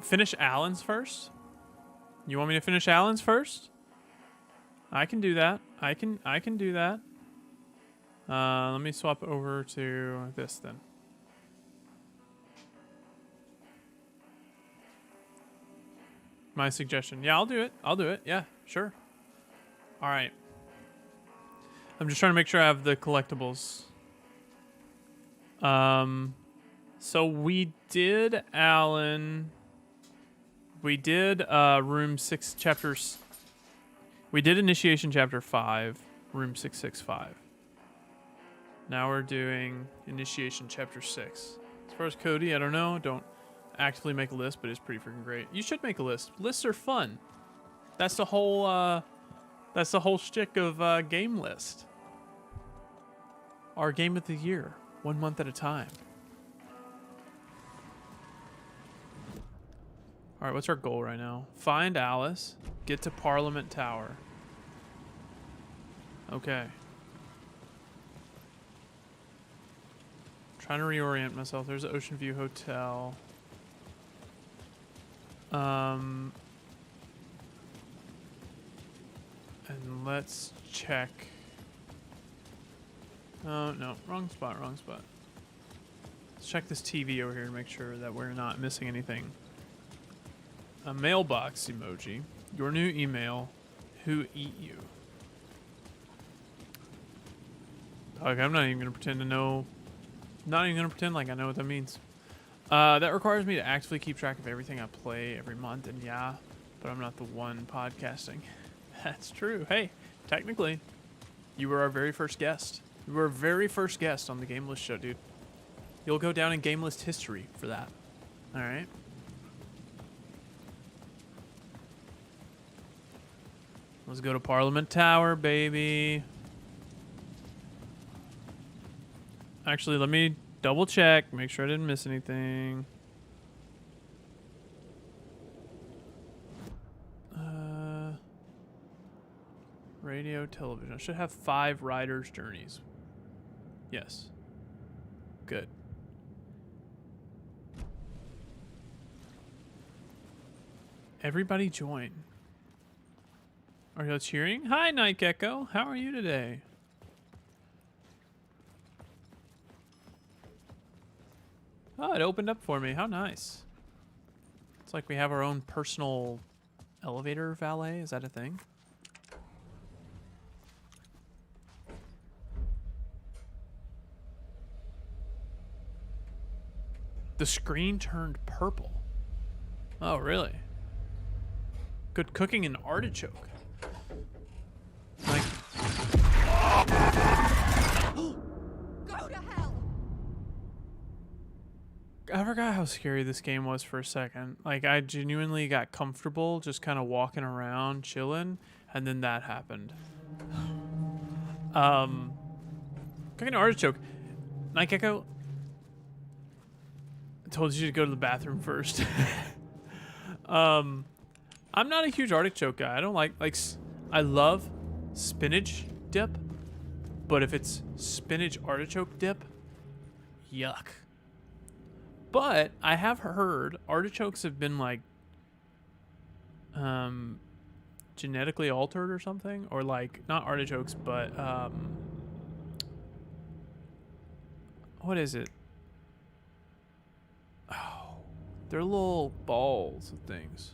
finish Alan's first? You want me to finish Alan's first? I can do that. I can do that. Let me swap over to this then. My suggestion. Yeah, I'll do it. I'll do it. Yeah, sure. All right. I'm just trying to make sure I have the collectibles. So we did Alan. We did room 6 chapters. We did initiation chapter 5, room 665. Now we're doing initiation chapter 6. As far as Cody, I don't know. Don't actively make a list, but it's pretty freaking great. You should make a list. Lists are fun. That's the whole shtick of game list. Our game of the year, 1 month at a time. All right, what's our goal right now? Find Alice, get to Parliament Tower. Okay. Trying to reorient myself. There's the Ocean View Hotel. And let's check. Oh, no. Wrong spot, wrong spot. Let's check this TV over here to make sure that we're not missing anything. A mailbox emoji. Your new email. Who eat you? Okay, I'm not even going to pretend to know. Not even going to pretend like I know what that means. That requires me to actively keep track of everything I play every month, and yeah, but I'm not the one podcasting. That's true. Hey, technically, you were our very first guest. You were our very first guest on the Game List show, dude. You'll go down in Game List history for that. All right. Let's go to Parliament Tower, baby. Actually, let me double check, make sure I didn't miss anything. Radio, television. I should have 5 riders' journeys. Yes. Good. Everybody join. Are you cheering? Hi, Night Gecko. How are you today? Oh, it opened up for me. How nice. It's like we have our own personal elevator valet. Is that a thing? The screen turned purple. Oh, really? Good cooking in artichoke. Like, Go to hell! I forgot how scary this game was for a second. Like, I genuinely got comfortable just kind of walking around, chilling, and then that happened. Cooking an artichoke. Night Gecko, I told you to go to the bathroom first. I'm not a huge artichoke guy. I don't like I love spinach dip, but if it's spinach artichoke dip, yuck. But I have heard artichokes have been like genetically altered or something, or like not artichokes, but what is it? Oh, they're little balls of things.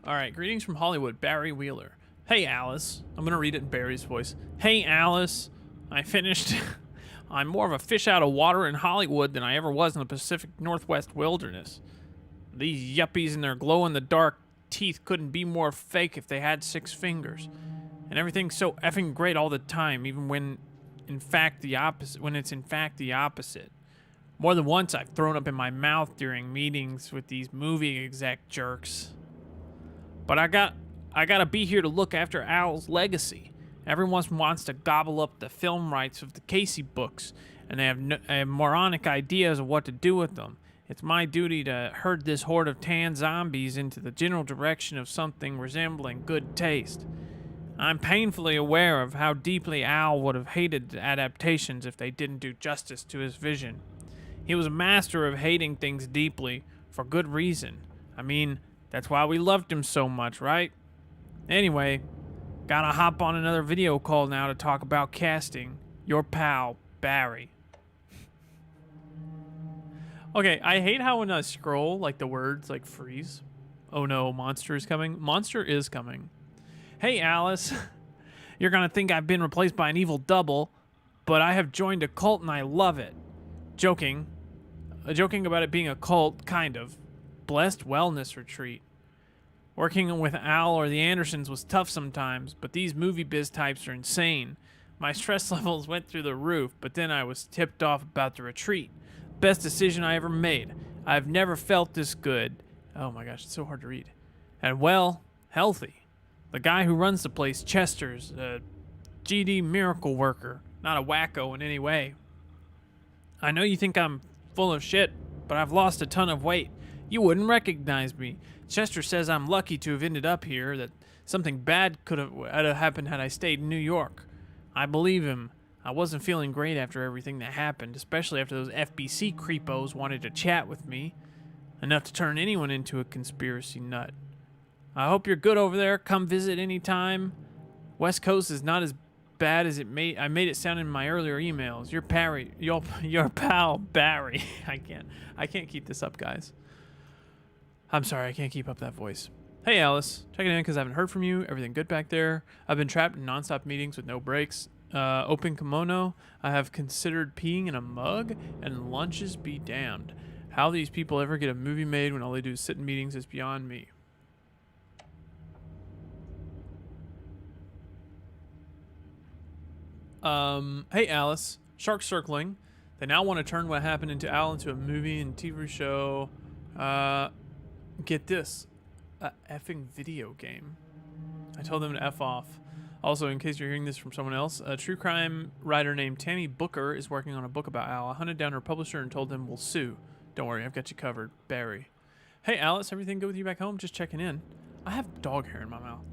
All right, greetings from Hollywood, Barry Wheeler. Hey, Alice. I'm going to read it in Barry's voice. Hey, Alice. I finished. I'm more of a fish out of water in Hollywood than I ever was in the Pacific Northwest wilderness. These yuppies and their glow-in-the-dark teeth couldn't be more fake if they had 6 fingers. And everything's so effing great all the time, even when it's in fact the opposite. More than once I've thrown up in my mouth during meetings with these movie exec jerks. But I gotta be here to look after Al's legacy. Everyone wants to gobble up the film rights of the Casey books, and they have moronic ideas of what to do with them. It's my duty to herd this horde of tan zombies into the general direction of something resembling good taste. I'm painfully aware of how deeply Al would have hated the adaptations if they didn't do justice to his vision. He was a master of hating things deeply, for good reason. I mean, that's why we loved him so much, right? Anyway, gotta hop on another video call now to talk about casting. Your pal, Barry. Okay, I hate how when I scroll, like the words like freeze. Oh no, monster is coming. Monster is coming. Hey Alice, you're gonna think I've been replaced by an evil double, but I have joined a cult and I love it. Joking about it being a cult, kind of. Blessed wellness retreat. Working with Al or the Andersons was tough sometimes, but these movie biz types are insane. My stress levels went through the roof, but then I was tipped off about the retreat. Best decision I ever made. I've never felt this good. Oh my gosh, it's so hard to read. And well, healthy. The guy who runs the place, Chester's a GD miracle worker, not a wacko in any way. I know you think I'm full of shit, but I've lost a ton of weight. You wouldn't recognize me. Chester says I'm lucky to have ended up here, that something bad could have happened had I stayed in New York. I believe him. I wasn't feeling great after everything that happened, especially after those FBC creepos wanted to chat with me. Enough to turn anyone into a conspiracy nut. I hope you're good over there. Come visit anytime. West Coast is not as bad as I made it sound in my earlier emails. Your pal Barry. I can't keep this up, guys. I'm sorry, I can't keep up that voice. Hey Alice, checking in because I haven't heard from you. Everything good back there? I've been trapped in nonstop meetings with no breaks. Open kimono. I have considered peeing in a mug, and lunches be damned. How these people ever get a movie made when all they do is sit in meetings is beyond me. Hey Alice, shark circling. They now want to turn what happened into Al into a movie and TV show. Get this, a effing video game. I told them to F off. Also, in case you're hearing this from someone else, a true crime writer named Tammy Booker is working on a book about Al. I hunted down her publisher and told them we'll sue. Don't worry, I've got you covered. Barry. Hey Alice, everything good with you back home? Just checking in. I have dog hair in my mouth.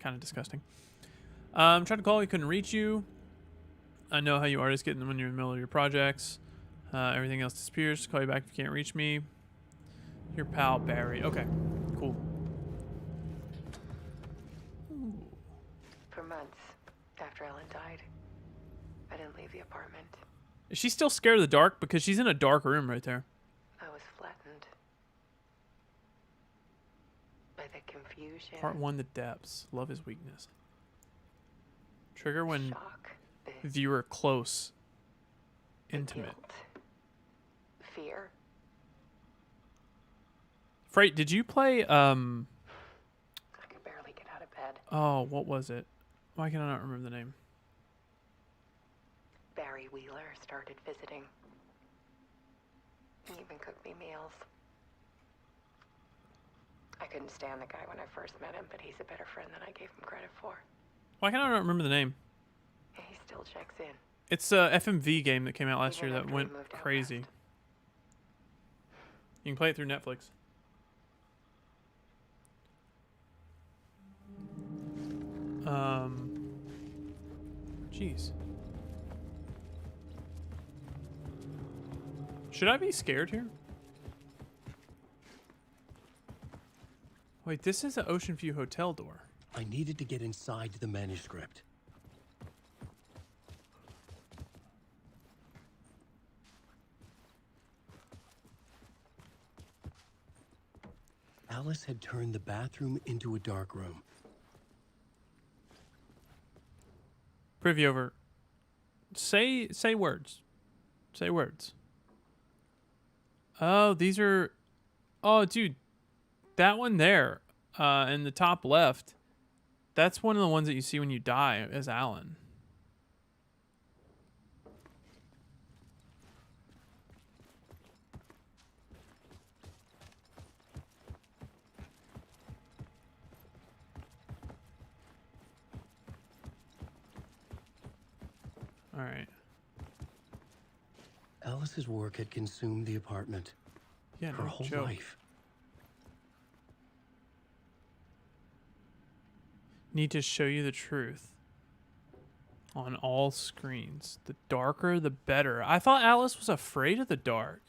Kind of disgusting. Tried to call, we couldn't reach you. I know how you artists get when you're in the middle of your projects. Everything else disappears. Call you back if you can't reach me. Your pal Barry. Okay, cool. Ooh. For months after Ellen died, I didn't leave the apartment. Is she still scared of the dark? Because she's in a dark room right there. I was flattened by the confusion. Part 1, the depths. Love is weakness. Trigger when shock, viewer close. Intimate. guilt, fear. Freight, did you play, I could barely get out of bed. oh, what was it? Why can I not remember the name? Barry Wheeler started visiting. He even cooked me meals. I couldn't stand the guy when I first met him, but he's a better friend than I gave him credit for. Why can I not remember the name? He still checks in. It's a FMV game that came out last Even year that after we went moved out crazy. west. You can play it through Netflix. Jeez. Should I be scared here? Wait, this is an Ocean View hotel door. I needed to get inside the manuscript. Alice had turned the bathroom into a dark room. Preview over. Say words. Say words. Oh, these are. Oh, dude, that one there, in the top left. That's one of the ones that you see when you die as Alan. All right. Alice's work had consumed the apartment. Yeah, Her no whole joke. life. Need to show you the truth. On all screens. The darker, the better. I thought Alice was afraid of the dark.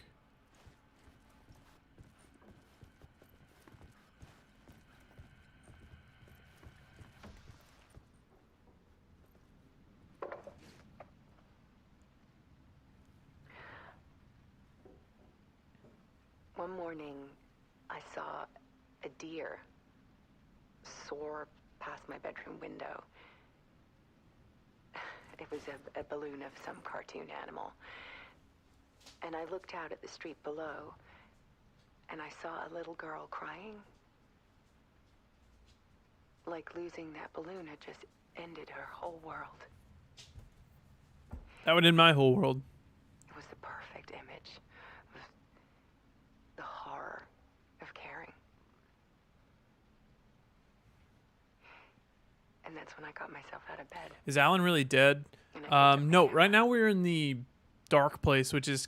One morning, I saw a deer soar past my bedroom window. It was a balloon of some cartoon animal. And I looked out at the street below, and I saw a little girl crying. Like losing that balloon had just ended her whole world. That would end my whole world. It was the perfect image of the horror of caring. And that's when I got myself out of bed. Is Alan really dead? No, right now we're in the dark place, which is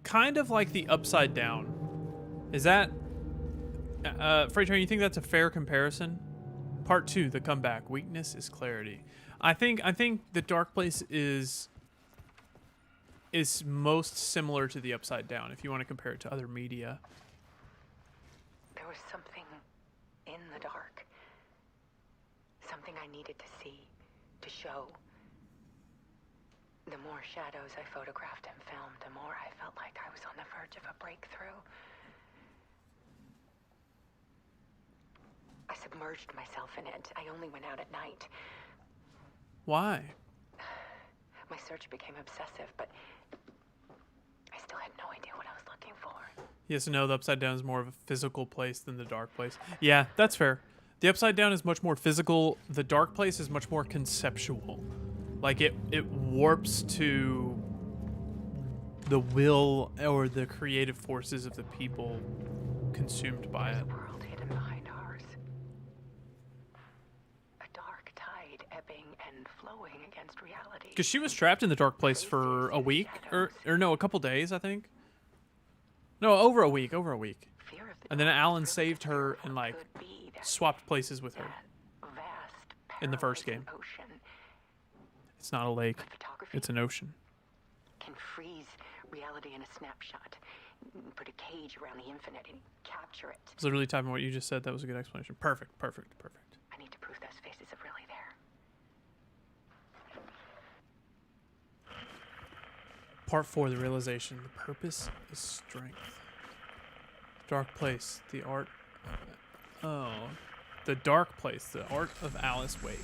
kind of like the Upside Down. Is that... Freight Train, you think that's a fair comparison? Part 2, the comeback. Weakness is clarity. I think the dark place is most similar to the Upside Down, if you want to compare it to other media. There was something in the dark. Something I needed to see, to show. The more shadows I photographed and filmed, the more I felt like I was on the verge of a breakthrough. I submerged myself in it. I only went out at night. Why? My search became obsessive, but I still had no idea what I was looking for. Yes, no, the Upside Down is more of a physical place than the dark place. Yeah, that's fair. The Upside Down is much more physical. The dark place is much more conceptual. Like it warps to the will or the creative forces of the people consumed by it. A world hidden behind ours. A dark tide ebbing and flowing against reality. Because she was trapped in the dark place for a week, or no, a couple days, I think. No, over a week. Fear of the And then dark Alan is saved really her what and like could be that swapped places with her. vast, In the first paralyzing game. ocean. It's not a lake, Photography it's an ocean. can freeze reality in a snapshot, put a cage around the infinite and capture it. I was literally typing what you just said. That was a good explanation. Perfect. I need to prove those faces are really there. Part 4, the realization. The purpose is strength. Dark place, the art. Oh. The dark place, the art of Alice Wake.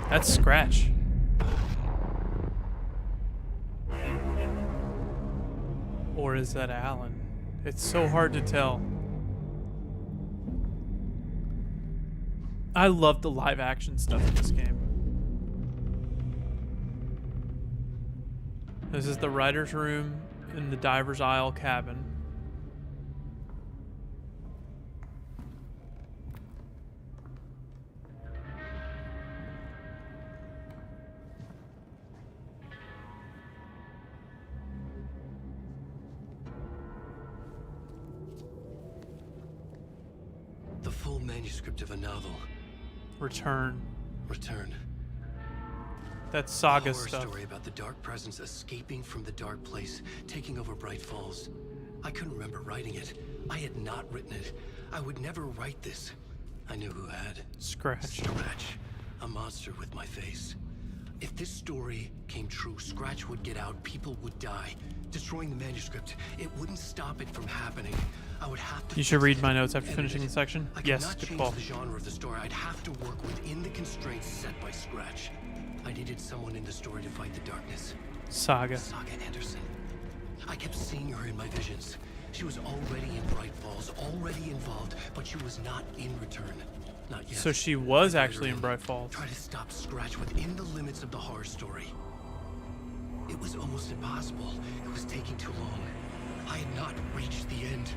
That's Scratch. Or is that Alan? It's so hard to tell. I love the live action stuff in this game. This is the writer's room in the Diver's Isle cabin. The full manuscript of a novel. Return. Return. That's Saga A horror stuff. story about the dark presence escaping from the dark place, taking over Bright Falls. I couldn't remember writing it. I had not written it. I would never write this. I knew who had. Scratch. Scratch. A monster with my face. If this story came true, Scratch would get out, people would die. Destroying the manuscript, it wouldn't stop it from happening. I would have to... You should read my notes after edit finishing it. the section. I Yes, cannot good change call. the genre of the story. I'd have to work within the constraints set by Scratch. I needed someone in the story to fight the darkness. Saga. Saga Anderson. I kept seeing her in my visions. She was already in Bright Falls, already involved, but she was not in Return. Not yet. So she was I'd let actually her in Bright Falls. Try to stop Scratch within the limits of the horror story. It was almost impossible. It was taking too long. I had not reached the end.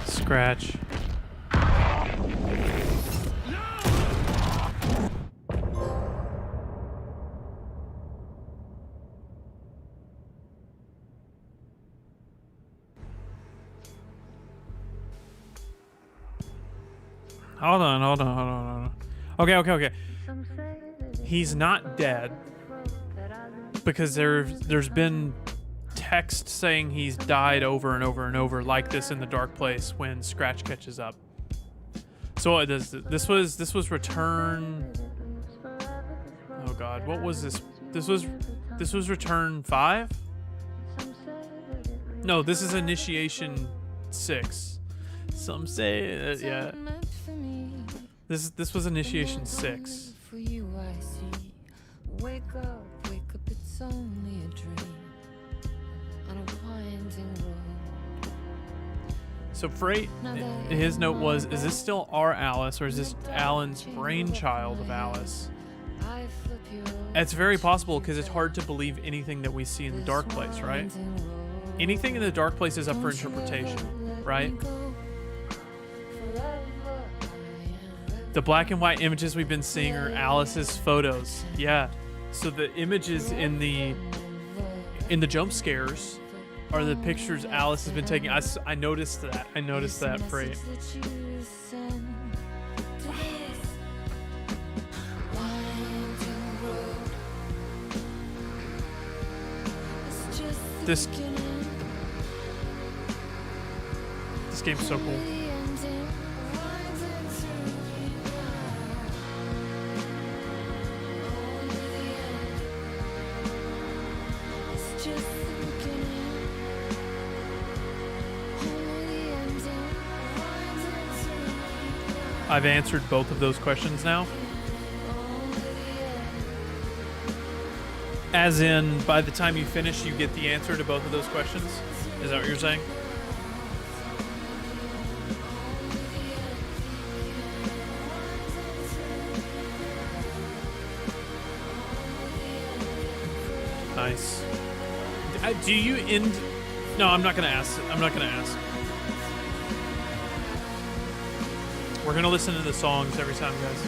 Scratch. Hold on, hold on, hold on, hold on. Okay, okay, okay. He's not dead because there's been text saying he's died over and over and over like this in the dark place when Scratch catches up. So it does. This was return. Oh God, what was this? This was return 5. No, this is initiation 6. Some say yeah. This was initiation 6. For you, I see. Wake up, it's only a dream on a winding road. So Freight, his note was, is this still our Alice or is this Alan's brainchild of Alice? It's very possible because it's hard to believe anything that we see in the dark place, right? Anything in the dark place is up for interpretation, right? The black and white images we've been seeing are Alice's photos. Yeah. So the images in the jump scares are the pictures Alice has been taking. I noticed that. I noticed that, Freight. This game's so cool. I've answered both of those questions now. As in, by the time you finish, you get the answer to both of those questions? Is that what you're saying? Nice. Do you end... No, I'm not going to ask. I'm not going to ask. We're going to listen to the songs every time, guys.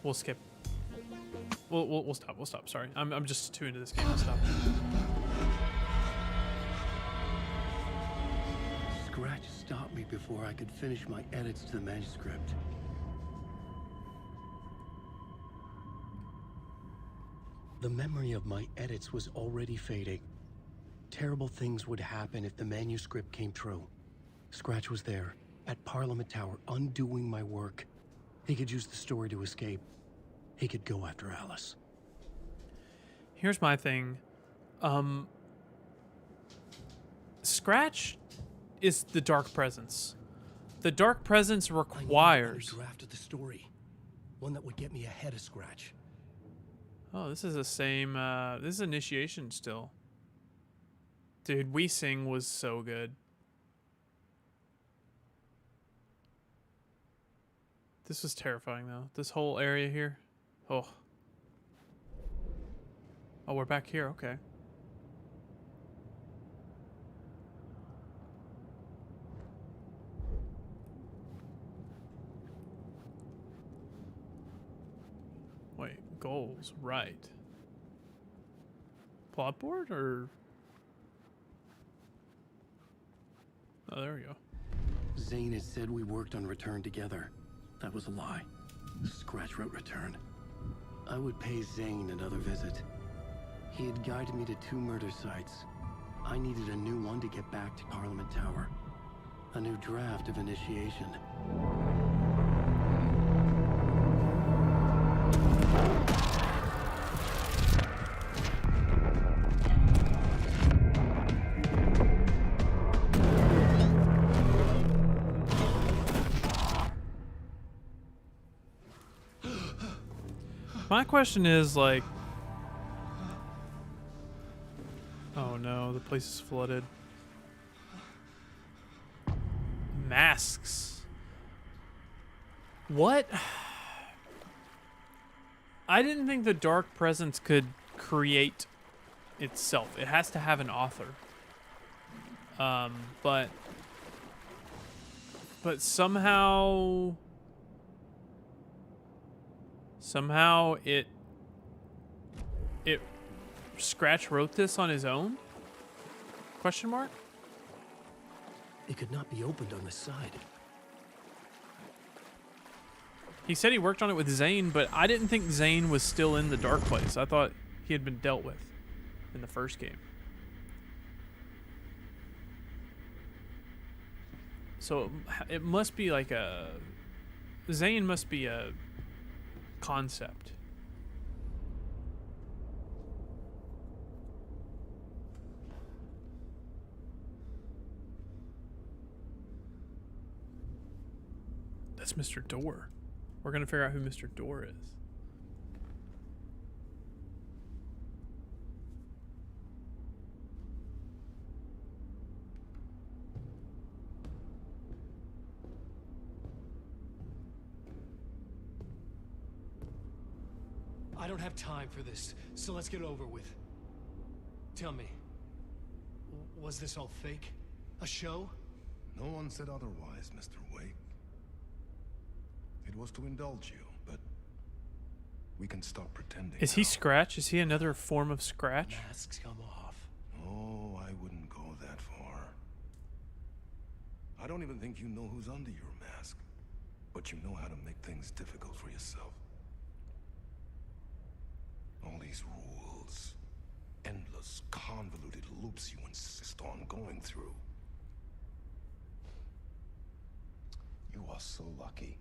We'll skip. We'll stop. We'll stop. Sorry. I'm just too into this game. I'll stop. Scratch stopped me before I could finish my edits to the manuscript. The memory of my edits was already fading. Terrible things would happen if the manuscript came true. Scratch was there, at Parliament Tower, undoing my work. He could use the story to escape. He could go after Alice. Here's my thing. Scratch is the dark presence. The dark presence requires... I needed a draft of the story. One that would get me ahead of Scratch. Oh, this is the same... this is initiation still. Dude, We Sing was so good. This was terrifying, though. This whole area here. Oh. Oh, we're back here. Okay. Wait, goals. Right. Plot board or... Oh, there we go. Zane had said we worked on Return together. That was a lie. Scratch wrote Return. I would pay Zane another visit. He had guided me to 2 murder sites. I needed a new one to get back to Parliament Tower. A new draft of Initiation. My question is, like... Oh no, the place is flooded. Masks. What? I didn't think the Dark Presence could create itself. It has to have an author. But somehow it Scratch wrote this on his own? Question mark? It could not be opened on this side. He said he worked on it with Zane, but I didn't think Zane was still in the dark place. I thought he had been dealt with in the first game. So it must be like a... Zane must be a concept. That's Mr. Door. We're gonna figure out who Mr. Door is. I don't have time for this, so let's get it over with. Tell me, was this all fake? A show? No one said otherwise, Mr. Wake. It was to indulge you, but we can stop pretending. Is he now. Scratch? Is he another form of Scratch? Masks come off. Oh, I wouldn't go that far. I don't even think you know who's under your mask, but you know how to make things difficult for yourself. All these rules, endless, convoluted loops you insist on going through. You are so lucky,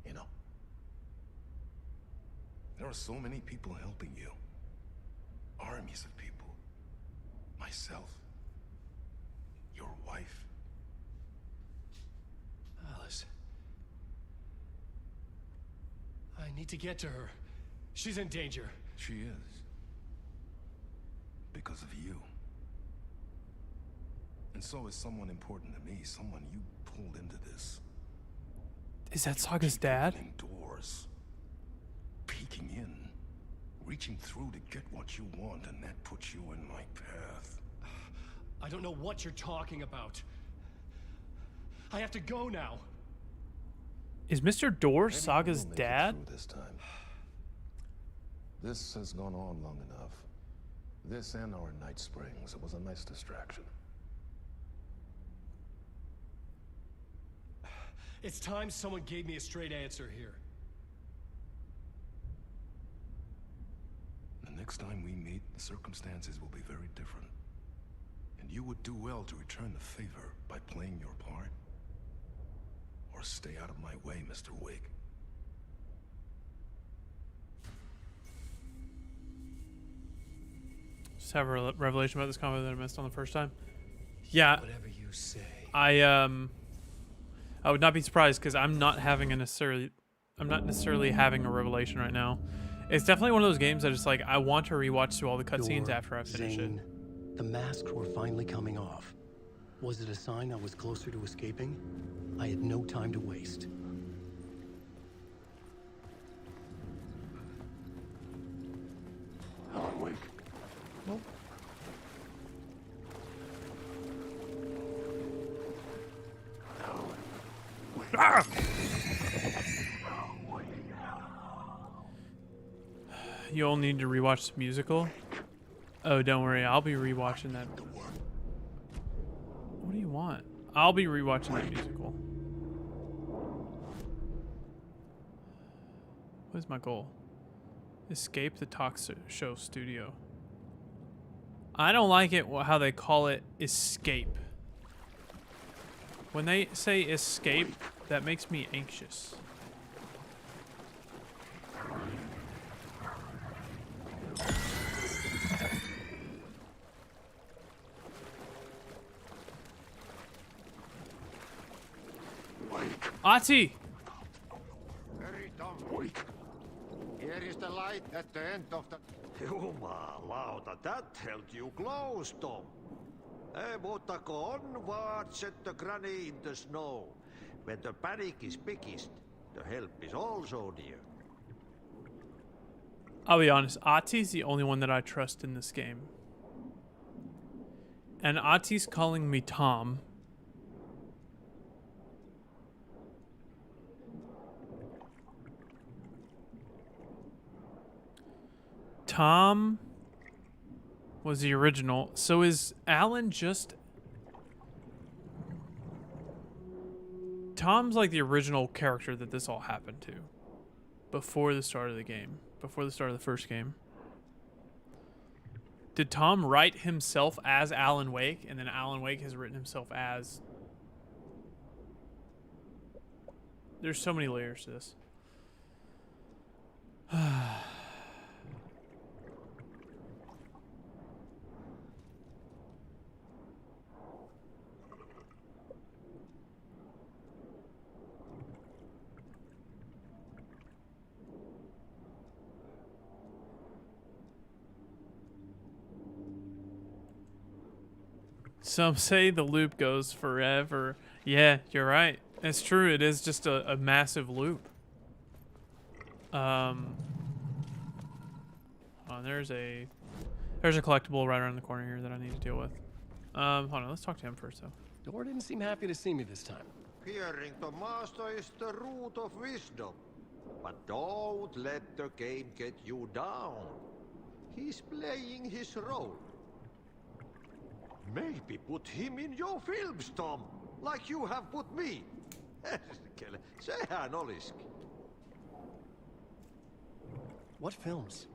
you know. There are so many people helping you. Armies of people. Myself. Your wife. Alice. I need to get to her. She's in danger. She is. Because of you. And so is someone important to me, someone you pulled into this. Is that Saga's dad? Opening doors. Peeking in. Reaching through to get what you want, and that puts you in my path. I don't know what you're talking about. I have to go now. Is Mr. Door Maybe Saga's we'll make it dad? through this time. This has gone on long enough. This and our Night Springs. It was a nice distraction. It's time someone gave me a straight answer here. The next time we meet, the circumstances will be very different. And you would do well to return the favor by playing your part. Or stay out of my way, Mr. Wake. Just have a revelation about this combo that I missed on the first time. Yeah, Whatever you say. I would not be surprised because I'm not necessarily having a revelation right now. It's definitely one of those games that just like I want to rewatch through all the cutscenes Door, after I finish Zane, it. the masks were finally coming off. Was it a sign I was closer to escaping? I had no time to waste. Alan Wake. You'll need to rewatch the musical. Oh, don't worry, I'll be rewatching that. What do you want? I'll be rewatching that musical. What is my goal? Escape the talk show studio. I don't like it how they call it escape. When they say escape, that makes me anxious. Ahti! Very dumb. Here is the light at the end of the... Jumalauta, that held you close, Tom. Ei muuta kuin onward, set the granny in the snow. When the panic is biggest, the help is also near. I'll be honest, Ahti's the only one that I trust in this game. And Ahti's calling me Tom. Tom was the original. So is Alan just... Tom's like the original character that this all happened to before the start of the game, before the start of the first game. Did Tom write himself as Alan Wake, and then Alan Wake has written himself as... There's so many layers to this. Some say the loop goes forever. Yeah, you're right. It's true. It is just a massive loop. Oh, there's a collectible right around the corner here that I need to deal with. Hold on. Let's talk to him first, though. Door didn't seem happy to see me this time. Hearing the master is the root of wisdom. But don't let the game get you down. He's playing his role. Maybe put him in your films, Tom, like you have put me. Sehän olisikin. What films?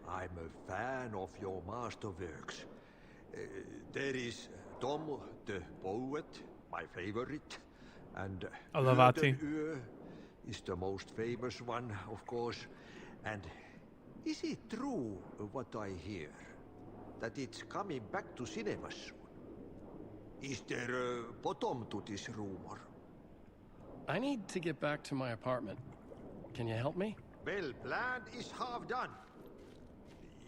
I'm a fan of your masterworks. There is Tom the Poet, my favorite, and Alavati is the most famous one, of course. And is it true what I hear? That it's coming back to cinemas soon? Is there a bottom to this rumor? I need to get back to my apartment. Can you help me? Well, plan is half done.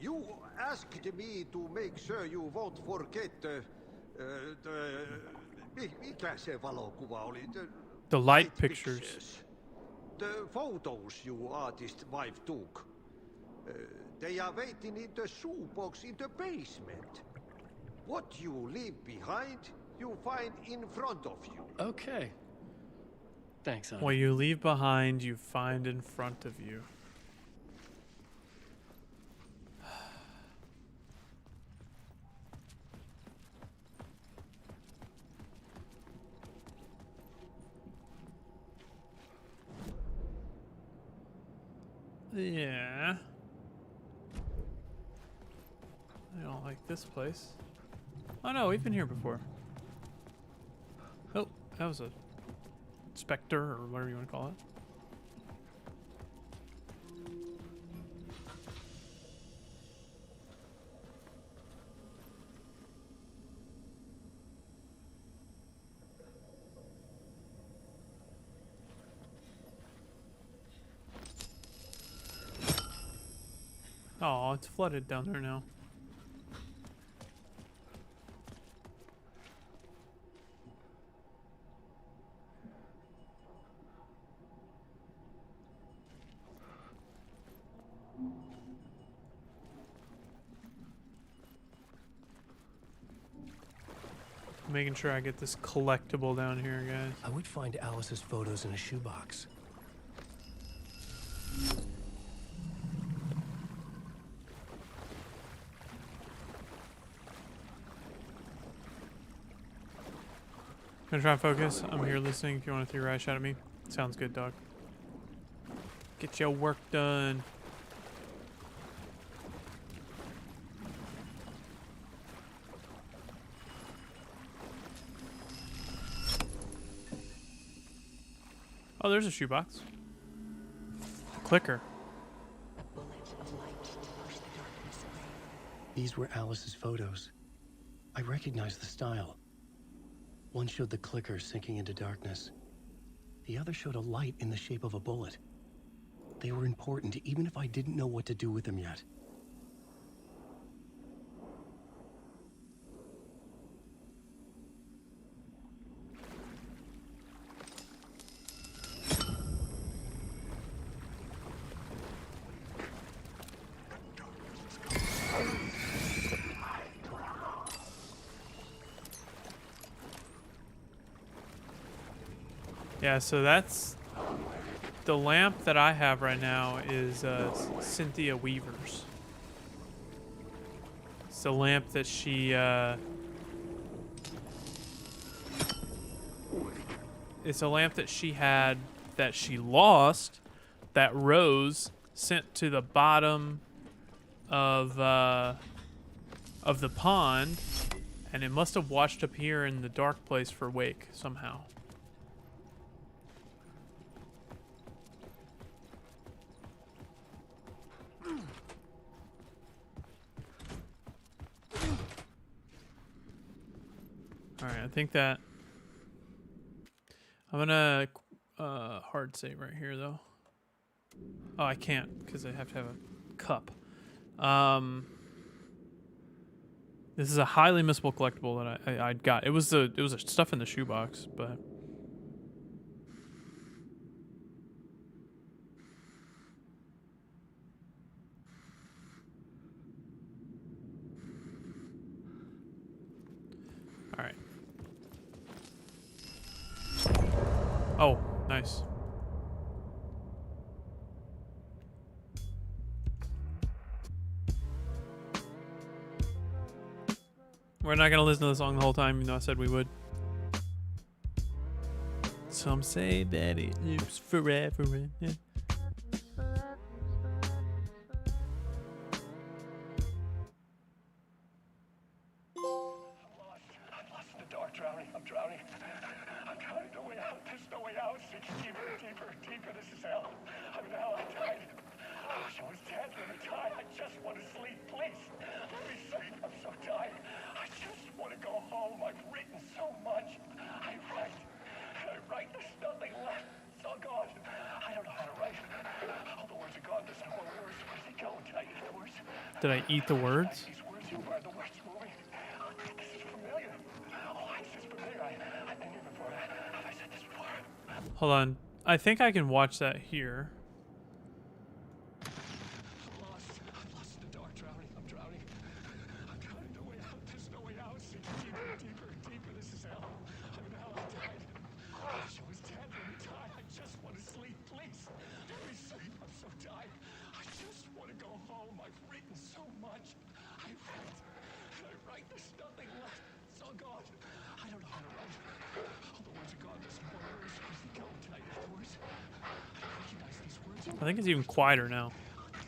You asked me to make sure you won't forget mikä se valokuva oli? the light pictures. The photos you artist wife took. They are waiting in the shoebox in the basement. What you leave behind, you find in front of you. Okay. Thanks, honey. What you leave behind, you find in front of you. Yeah. I don't like this place. Oh no, we've been here before. Oh, that was a specter or whatever you want to call it. Oh, it's flooded down there now. Making sure I get this collectible down here, guys. I would find Alice's photos in a shoebox. Gonna try and focus. I'm here listening if you want to throw your eye shot at me. Sounds good, dog. Get your work done. Oh, there's a shoebox. Clicker. These were Alice's photos. I recognized the style. One showed the clicker sinking into darkness. The other showed a light in the shape of a bullet. They were important, even if I didn't know what to do with them yet. Yeah, so that's the lamp that I have right now is Cynthia Weaver's. It's the lamp that she it's a lamp that she had that she lost, that Rose sent to the bottom of the pond, and it must have washed up here in the dark place for Wake somehow. Alright, I think that I'm gonna hard save right here though. Oh, I can't because I have to have a cup. This is a highly missable collectible that I got. It was the stuff in the shoebox, but all right. Oh, nice. We're not gonna listen to the song the whole time, even though I said we would. Some say that it lives forever. Yeah. I'm lost in the dark, drowning. I'm drowning. I'm drowning. No way out. There's no way out. It's deeper, deeper, deeper. This is hell. I'm in hell. I died. Oh, she was dead. Let me die. I just want to sleep. Please. Let me sleep. I'm so tired. I just want to go home. I've written so much. I write. There's nothing left. It's all gone. I don't know how to write. All the words are gone. There's no more words. Where's he going? Did I eat the words? Did I eat the words? These words, who are the words moving? Oh, this is familiar. Oh, this is familiar. I've been here before. Have I said this before? Hold on. I think I can watch that here. I'm lost in the dark, drowning. I'm drowning. I'm drowning. No way out. There's no way out. It's deeper, deeper, deeper. This is hell. I'm in hell. I died. Oh, she was dead. Let me die. I just want to sleep. Please. Let me sleep. I'm so tired. I just want to go home. I've written so much. I write. There's nothing left. It's all gone. I don't know how to write. All the words are gone. There's no more words. Where's he going? Did I eat the words? I recognize these words. I think it's even quieter now.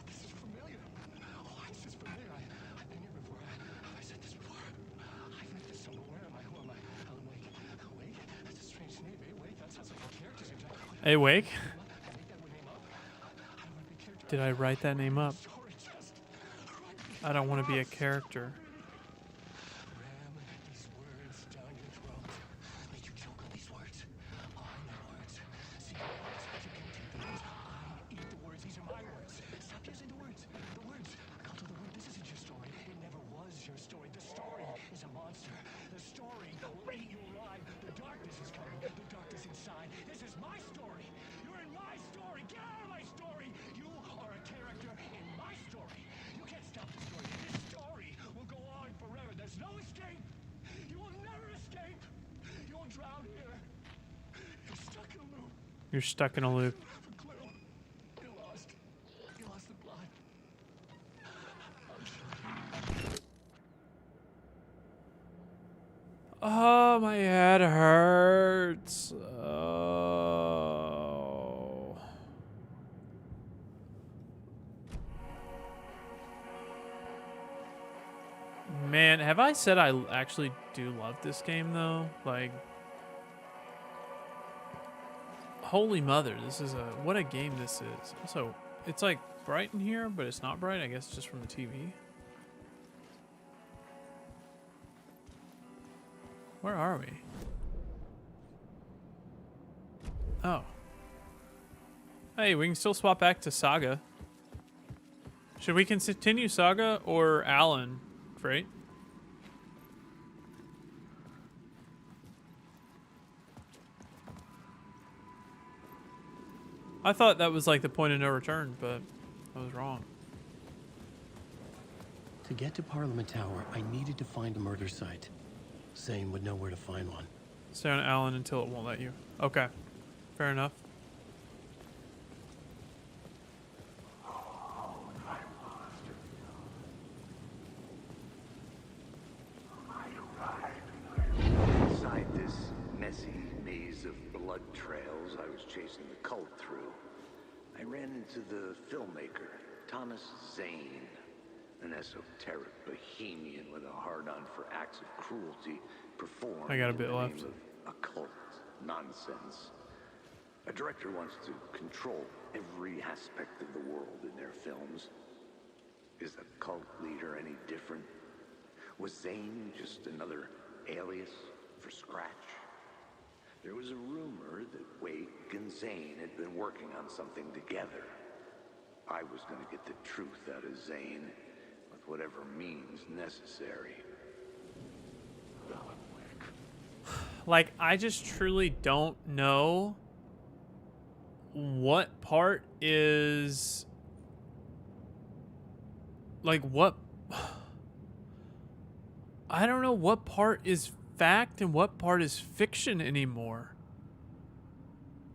This is familiar. Oh, this is familiar. I've been here before. Have I said this before? I've read this somewhere. Where am I? Who am I? Alan Wake. Wake? That's a strange name, eh? Wake? That sounds like a character's name. Hey, Wake. I make that name up. I don't want to be a character. Did I write that name up? Story just. I don't want to be a character. Ram these words down your throat. Make you choke on these words. Oh, I know words. See the words, but you can't take the words. I eat the words. These are my words. Stop using the words. The words. Come to the word. This isn't your story. It never was your story. The story is a monster. The story will eat you alive. The darkness is coming. The darkness inside. This is my story. You're in my story. Get out of my story. You are a character in my story. You can't stop the story. This story will go on forever. There's no escape. You will never escape. You will drown here. You're stuck in a loop. You're stuck in a loop. You have a clue. You're lost. You lost the plot. Oh, my head hurts. Oh. Man, have I said I actually do love this game though? Like, holy mother, this is what a game this is. Also, it's like bright in here, but it's not bright. I guess just from the TV. Where are we? Oh. Hey, we can still swap back to Saga. Should we continue Saga or Alan, Freight? I thought that was like the point of no return, but I was wrong. To get to Parliament Tower, I needed to find a murder site. Zane would know where to find one. Stay on Alan until it won't let you. Okay. Fair enough. Inside this messy maze of blood trails I was chasing the cult through, I ran into the filmmaker, Thomas Zane, an esoteric bohemian with a hard-on for acts of cruelty performed I got a bit in the left. name of occult nonsense. A director wants to control every aspect of the world in their films. Is the cult leader any different? Was Zane just another alias for Scratch? There was a rumor that Wake and Zane had been working on something together. I was going to get the truth out of Zane with whatever means necessary. Like, I just truly don't know what part is... Like, what... I don't know what part is fact and what part is fiction anymore.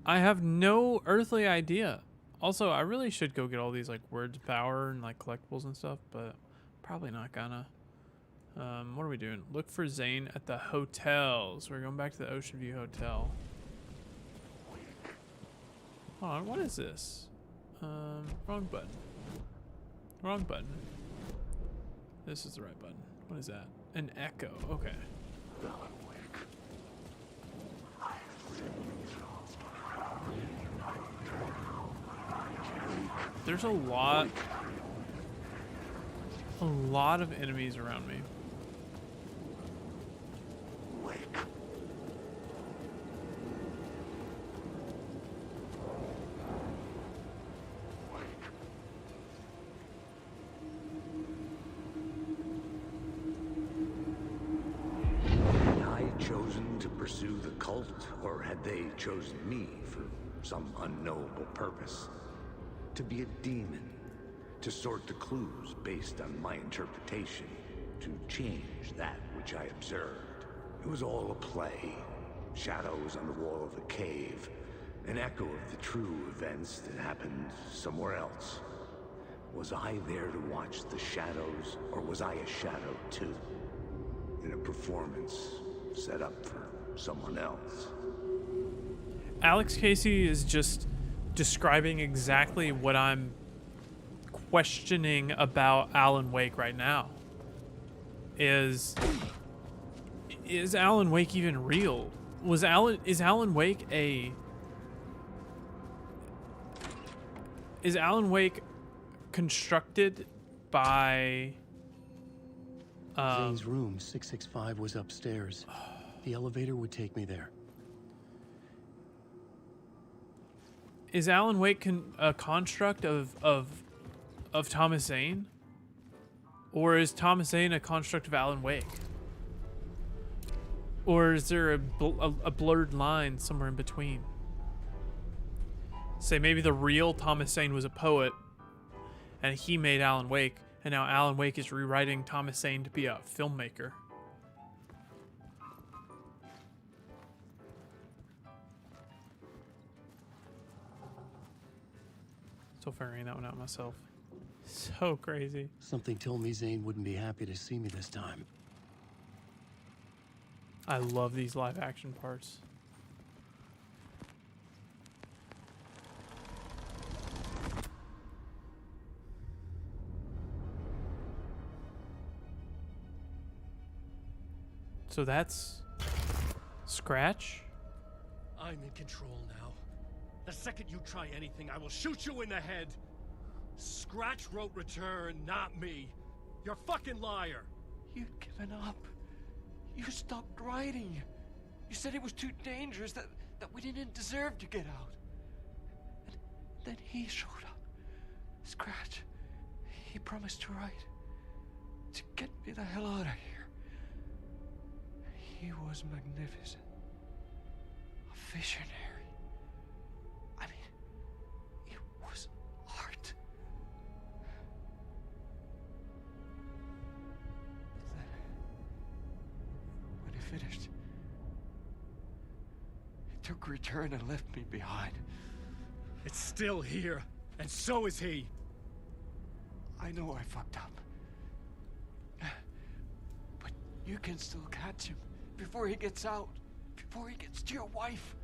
I have no earthly idea. Also, I really should go get all these, like, words of power and, like, collectibles and stuff, but probably not gonna. What are we doing? Look for Zane at the hotels. We're going back to the Ocean View Hotel. Hold on, what is this? Wrong button. Wrong button. This is the right button. What is that? An echo. Okay. There's a lot of enemies around me. Had I chosen to pursue the cult, or had they chosen me for some unknowable purpose? To be a demon, to sort the clues based on my interpretation, to change that which I observed. It was all a play. Shadows on the wall of the cave, an echo of the true events that happened somewhere else. Was I there to watch the shadows, or was I a shadow too? In a performance set up for someone else. Alex Casey is just describing exactly what I'm questioning about Alan Wake right now. Is Alan Wake even real? Is Alan Wake constructed by Zane's room, 665, was upstairs. The elevator would take me there. Is Alan Wake a construct of Thomas Zane? Or is Thomas Zane a construct of Alan Wake? Or is there a blurred line somewhere in between? Say maybe the real Thomas Zane was a poet and he made Alan Wake, and now Alan Wake is rewriting Thomas Zane to be a filmmaker. Still figuring that one out myself. So crazy. Something told me Zane wouldn't be happy to see me this time. I love these live action parts. So that's Scratch? I'm in control now. The second you try anything, I will shoot you in the head. Scratch wrote Return, not me. You're a fucking liar. You'd given up. You stopped writing. You said it was too dangerous, that we didn't deserve to get out. And then he showed up. Scratch. He promised to write. To get me the hell out of here. He was magnificent. A visionary. I mean, it was art. But then, when he finished, he took Return and left me behind. It's still here, and so is he. I know I fucked up. But you can still catch him before he gets out. before he gets to your wife.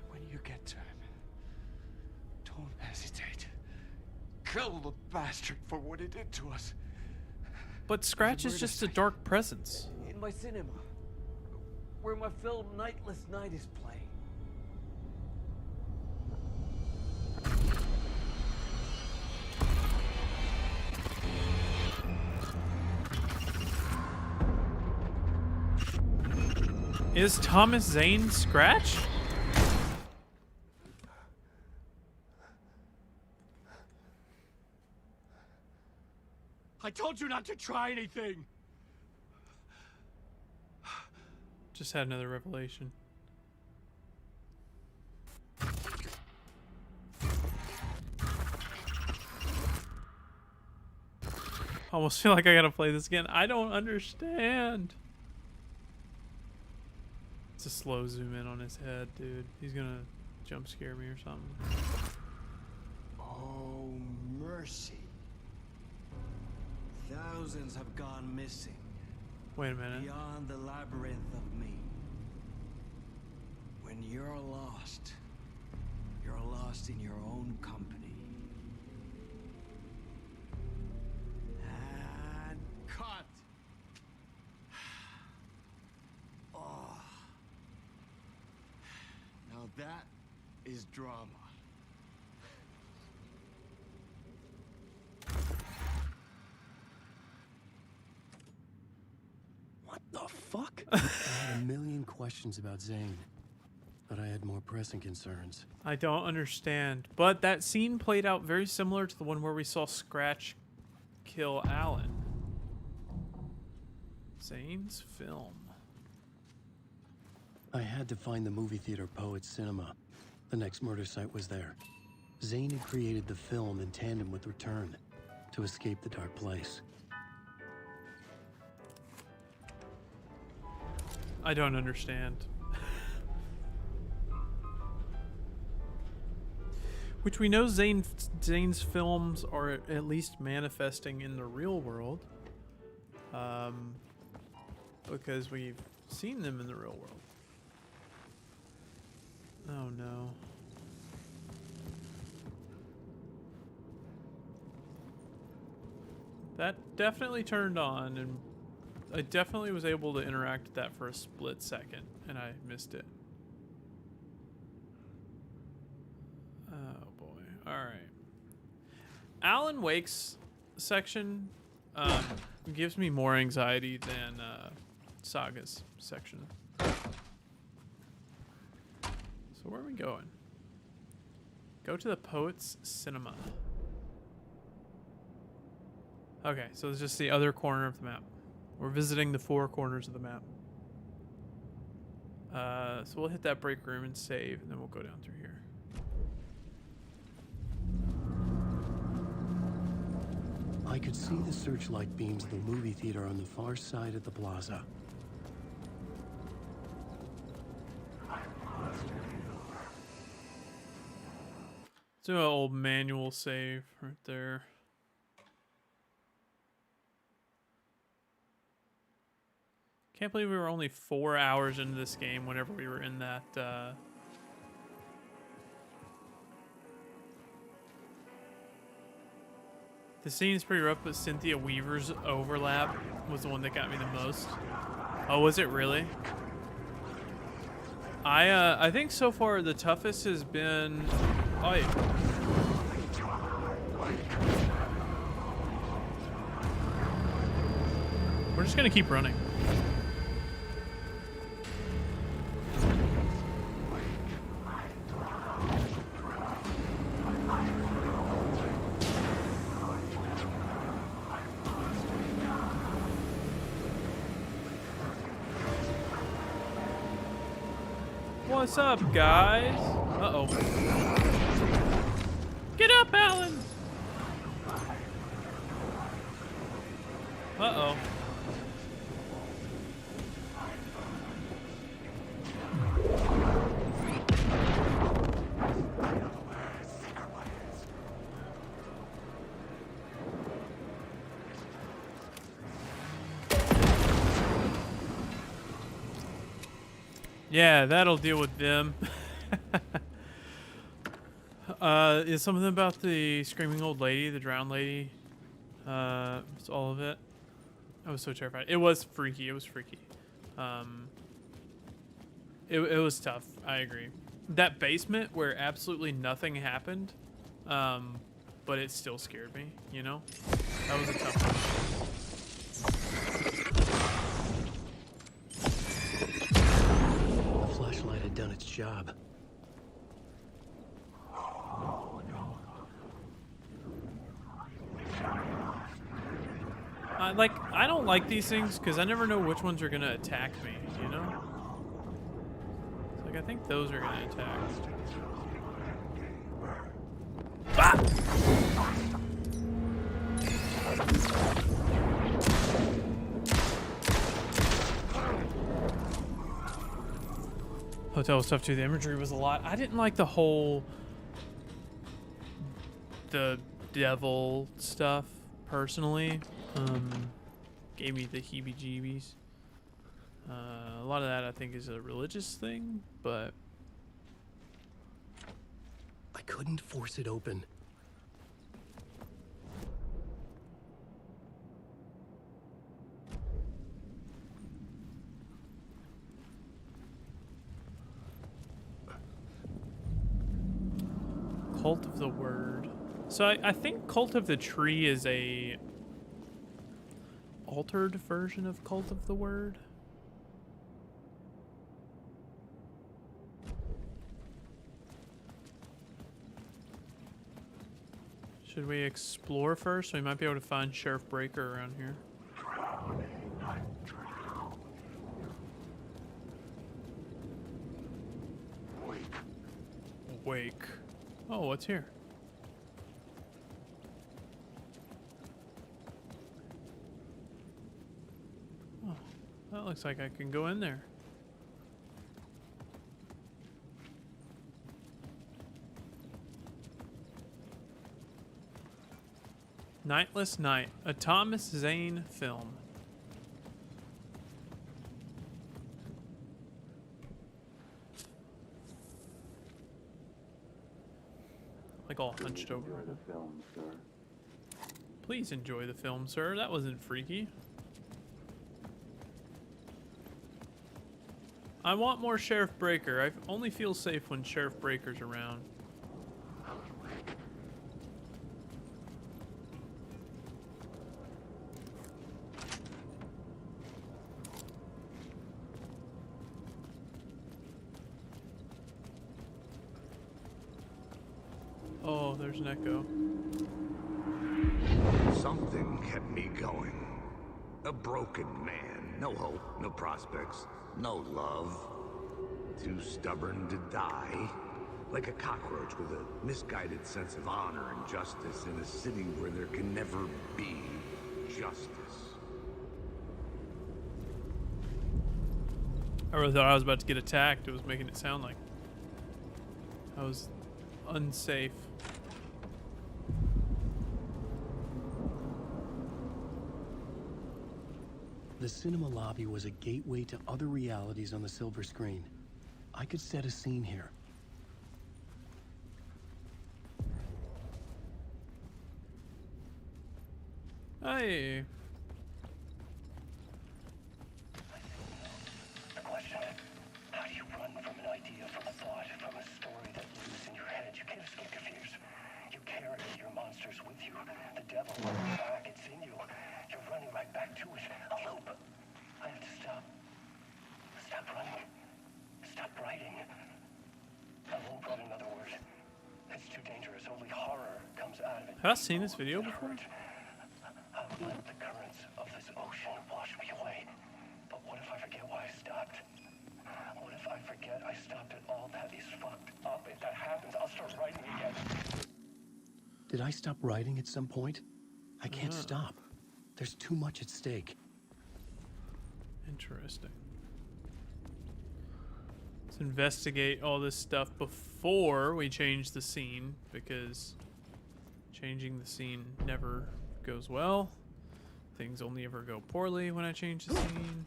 When you get to him, don't hesitate. Kill the bastard for what he did to us. But Scratch is just a dark presence. In my cinema, where my film Nightless Night is playing. Is Thomas Zane Scratch? I told you not to try anything! Just had another revelation. Almost feel like I gotta play this again. I don't understand. It's a slow zoom in on his head, dude. He's gonna jump scare me or something. Oh, mercy. Thousands have gone missing. Wait a minute. Beyond the labyrinth of me. When you're lost in your own company. And cut. Oh. Now that is drama. What the fuck? I had a million questions about Zane, but I had more pressing concerns. I don't understand. But that scene played out very similar to the one where we saw Scratch kill Alan. Zane's film. I had to find the movie theater Poets Cinema. The next murder site was there. Zane had created the film in tandem with Return to escape the dark place. I don't understand. Which we know Zane's films are at least manifesting in the real world. Because we've seen them in the real world. Oh no. That definitely turned on, and I definitely was able to interact with that for a split second, and I missed it. Oh boy. Alright. Alan Wake's section gives me more anxiety than Saga's section. So where are we going? Go to the Poets Cinema. Okay, so it's just the other corner of the map. We're visiting the four corners of the map. So we'll hit that break room and save, and then we'll go down through here. I could see the searchlight beams of the movie theater on the far side of the plaza. Let's do an old manual save right there. Can't believe we were only 4 hours into this game whenever we were in that, The scene's pretty rough, but Cynthia Weaver's overlap was the one that got me the most. Oh, was it really? I think so far the toughest has been... Oh, yeah. We're just gonna keep running. What's up, guys? Uh-oh. Get up, Alan! Uh-oh. Yeah, that'll deal with them. Is something about the screaming old lady, the drowned lady. It's all of it. I was so terrified. It was freaky. It was freaky. It was tough. I agree. That basement where absolutely nothing happened, but it still scared me. You know, that was a tough one. The flashlight had done its job. I don't like these things because I never know which ones are gonna attack me. You know, it's like I think those are gonna attack. Hotel was tough too. The imagery was a lot. I didn't like the whole the devil stuff personally. Gave me the heebie-jeebies. A lot of that I think is a religious thing, but I couldn't force it open. Cult of the Word. So I think Cult of the Tree is a altered version of Cult of the Word. Should we explore first? We might be able to find Sheriff Breaker around here. Wake. Oh, what's here? Oh, that looks like I can go in there. Nightless Night, a Thomas Zane film. Like all hunched over. Please enjoy the film, sir. That wasn't freaky. I want more Sheriff Breaker. I only feel safe when Sheriff Breaker's around. Oh, there's an echo. Something kept me going. A broken man. No hope, no prospects, no love. Too stubborn to die. Like a cockroach with a misguided sense of honor and justice in a city where there can never be justice. I really thought I was about to get attacked. It was making it sound like I was unsafe. The cinema lobby was a gateway to other realities on the silver screen. I could set a scene here. Hey. The question, how do you run from an idea, from a thought, from a story that lives in your head? You can't escape your fears. You carry your monsters with you. The devil runs back, it's in you. You're running right back to it. A loop. I have to stop. Stop running. Stop writing. A loop, in other words. It's too dangerous. Only horror comes out of it. Have I seen this video before? I would let the currents of this ocean wash me away. But what if I forget why I stopped? What if I forget I stopped at all that is fucked up? If that happens, I'll start writing again. Did I stop writing at some point? I can't stop. There's too much at stake. Interesting. Let's investigate all this stuff before we change the scene, because changing the scene never goes well. Things only ever go poorly when I change the scene.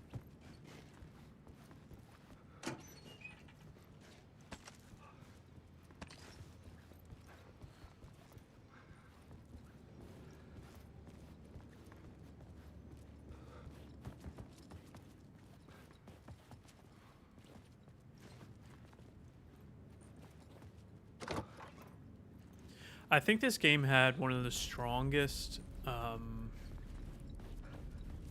I think this game had one of the strongest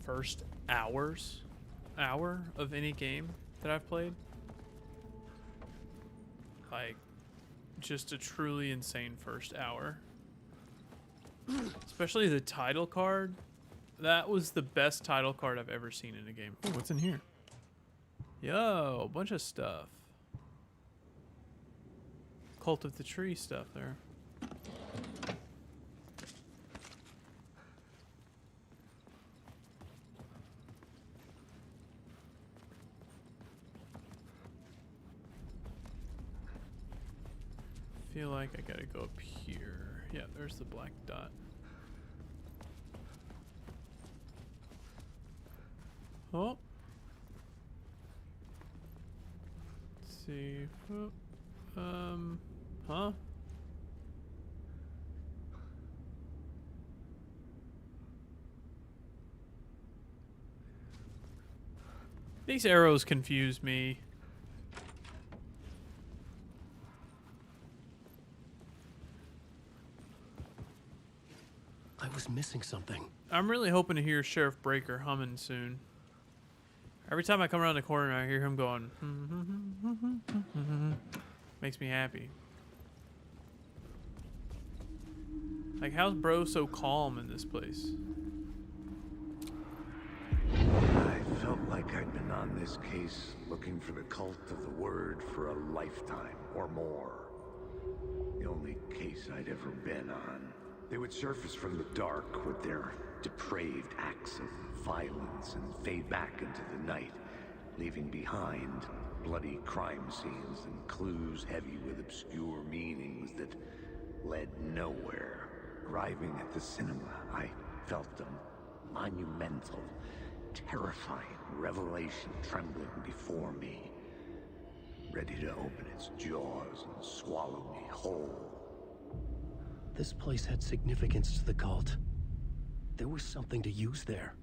first hour of any game that I've played. Like, just a truly insane first hour. Especially the title card. That was the best title card I've ever seen in a game. Ooh, what's in here? Yo, a bunch of stuff. Cult of the Tree stuff there. Feel like I gotta go up here. Yeah, there's the black dot. Oh. Let's see. Oh. Huh? These arrows confuse me. I was missing something. I'm really hoping to hear Sheriff Breaker humming soon. Every time I come around the corner, I hear him going. Makes me happy. Like, how's bro so calm in this place? I felt like I'd been on this case looking for the cult of the word for a lifetime or more. The only case I'd ever been on. They would surface from the dark with their depraved acts of violence and fade back into the night, leaving behind bloody crime scenes and clues heavy with obscure meanings that led nowhere. Arriving at the cinema, I felt a monumental, terrifying revelation trembling before me, ready to open its jaws and swallow me whole. This place had significance to the cult. There was something to use there.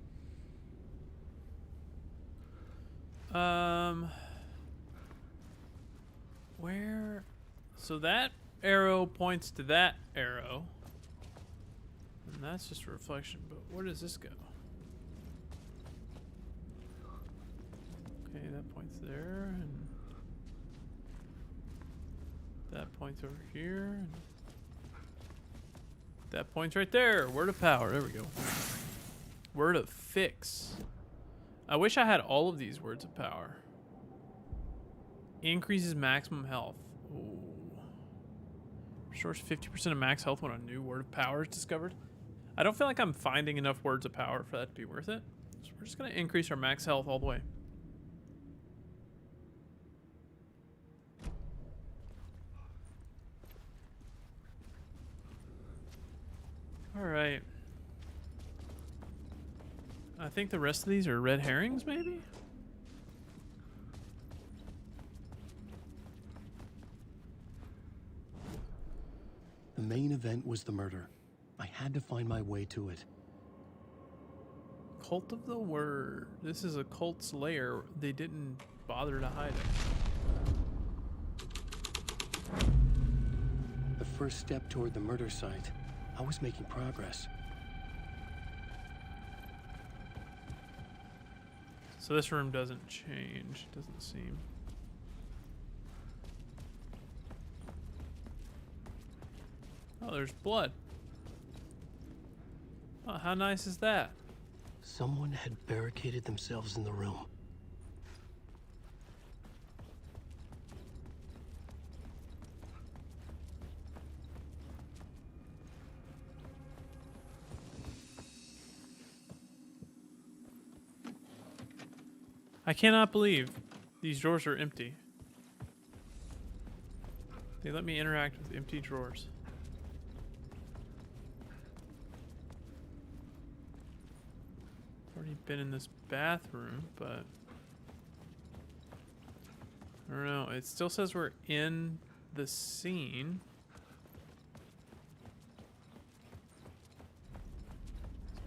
Where? So that arrow points to that arrow. And that's just a reflection, but where does this go? Okay, that points there, and that points over here, and that points right there. Word of power. There we go. Word of fix. I wish I had all of these words of power. Increases maximum health. Ooh. Restores 50% of max health when a new word of power is discovered. I don't feel like I'm finding enough words of power for that to be worth it. So we're just going to increase our max health all the way. Alright. I think the rest of these are red herrings, maybe? The main event was the murder. I had to find my way to it. Cult of the Word. This is a cult's lair. They didn't bother to hide it. The first step toward the murder site. I was making progress. So this room doesn't change, doesn't seem. Oh, there's blood. Oh, how nice is that? Someone had barricaded themselves in the room. I cannot believe these drawers are empty. They let me interact with empty drawers. Already been in this bathroom, but I don't know. It still says we're in the scene.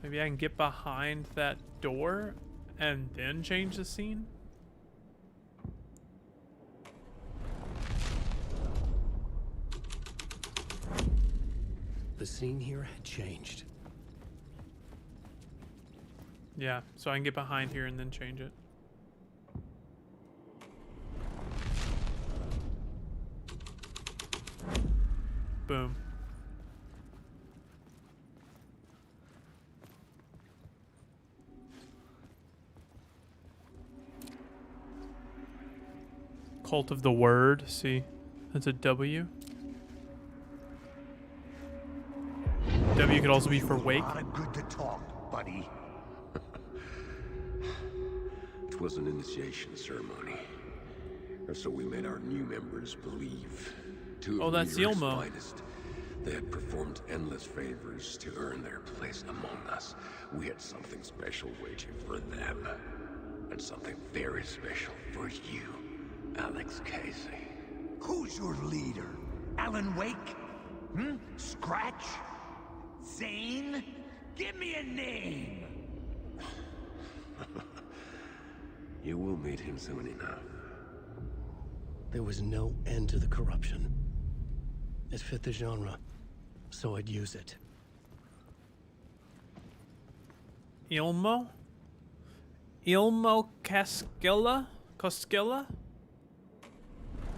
Maybe I can get behind that door and then change the scene? The scene here had changed. Yeah, so I can get behind here and then change it. Boom. Cult of the Word. See, that's a W. W could also be for wake. Not good to talk, buddy. It was an initiation ceremony, or so we made our new members believe. Two Oh, of that's New York's Yilmo. finest. They had performed endless favors to earn their place among us. We had something special waiting for them, and something very special for you, Alex Casey. Who's your leader? Alan Wake? Scratch? Zane? Give me a name! You will meet him soon enough. There was no end to the corruption. It fit the genre, so I'd use it. Ilmo? Ilmo Cascella? Coscella?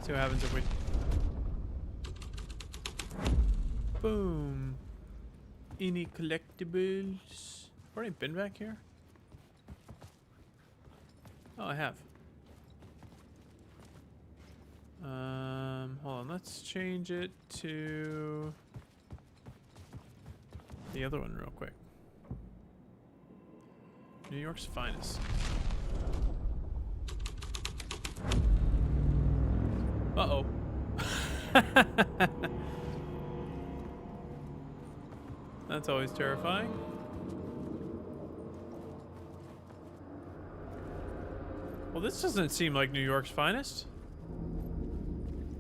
See what happens if we... Boom. Any collectibles? Already been back here? Oh, I have. Hold on, let's change it to the other one real quick. New York's finest. Uh-oh. That's always terrifying. Well, this doesn't seem like New York's finest.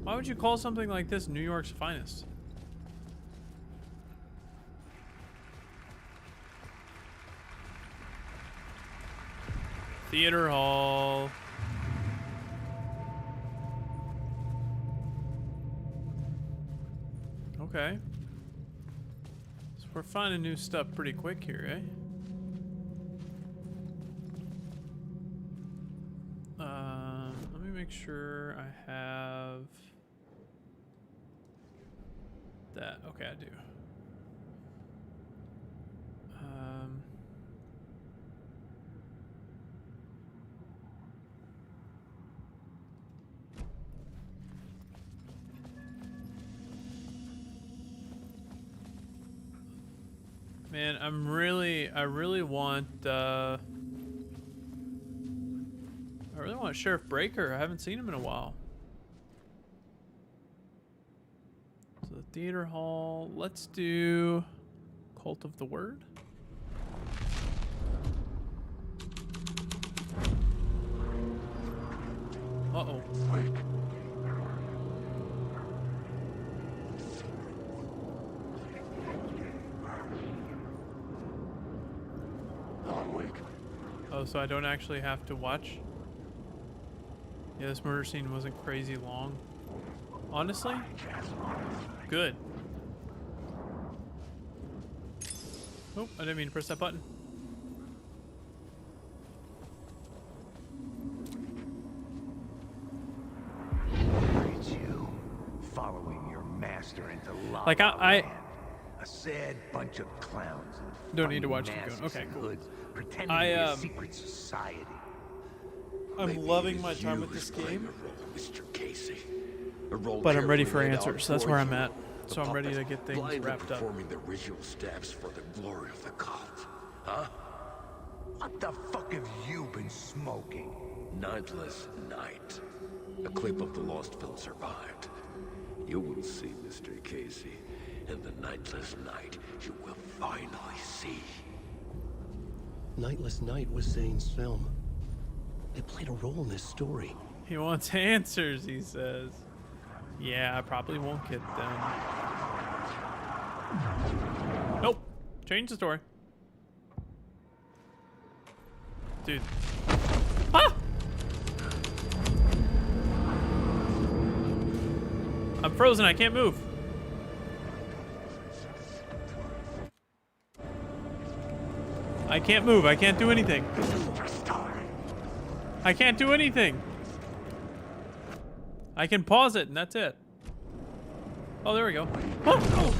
Why would you call something like this New York's finest? Theater hall. Okay. So we're finding new stuff pretty quick here, eh? Let me make sure I have that. Okay, I do. Man, I really want Sheriff Breaker. I haven't seen him in a while. So the theater hall. Let's do Cult of the Word. Uh-oh. Oh, so I don't actually have to watch? Yeah, this murder scene wasn't crazy long. Honestly? Good. Oh, I didn't mean to press that button. Look at you, following your master into lava Like, I a sad bunch of clowns and don't need to funny watch Keep Going. masks Okay, and cool. hoods, pretending to be a secret society. I'm loving my time with this game, Mr. Casey. A role but I'm ready for carefully laid answers. out That's for where I'm you. at. The So I'm ready to puppet get things blindly wrapped up. performing the ritual steps for the glory of the cult. Huh? What the fuck have you been smoking? Nightless Night. A clip of the lost film survived. You will see, Mr. Casey. In the Nightless Night, you will finally see. Nightless Night was Zane's film. It played a role in this story. He wants answers, he says. Yeah, I probably won't get them. Nope. Change the story. Dude. Ah! I'm frozen, I can't move. I can't move. I can't do anything. I can't do anything. I can pause it and that's it. Oh, there we go. Oh.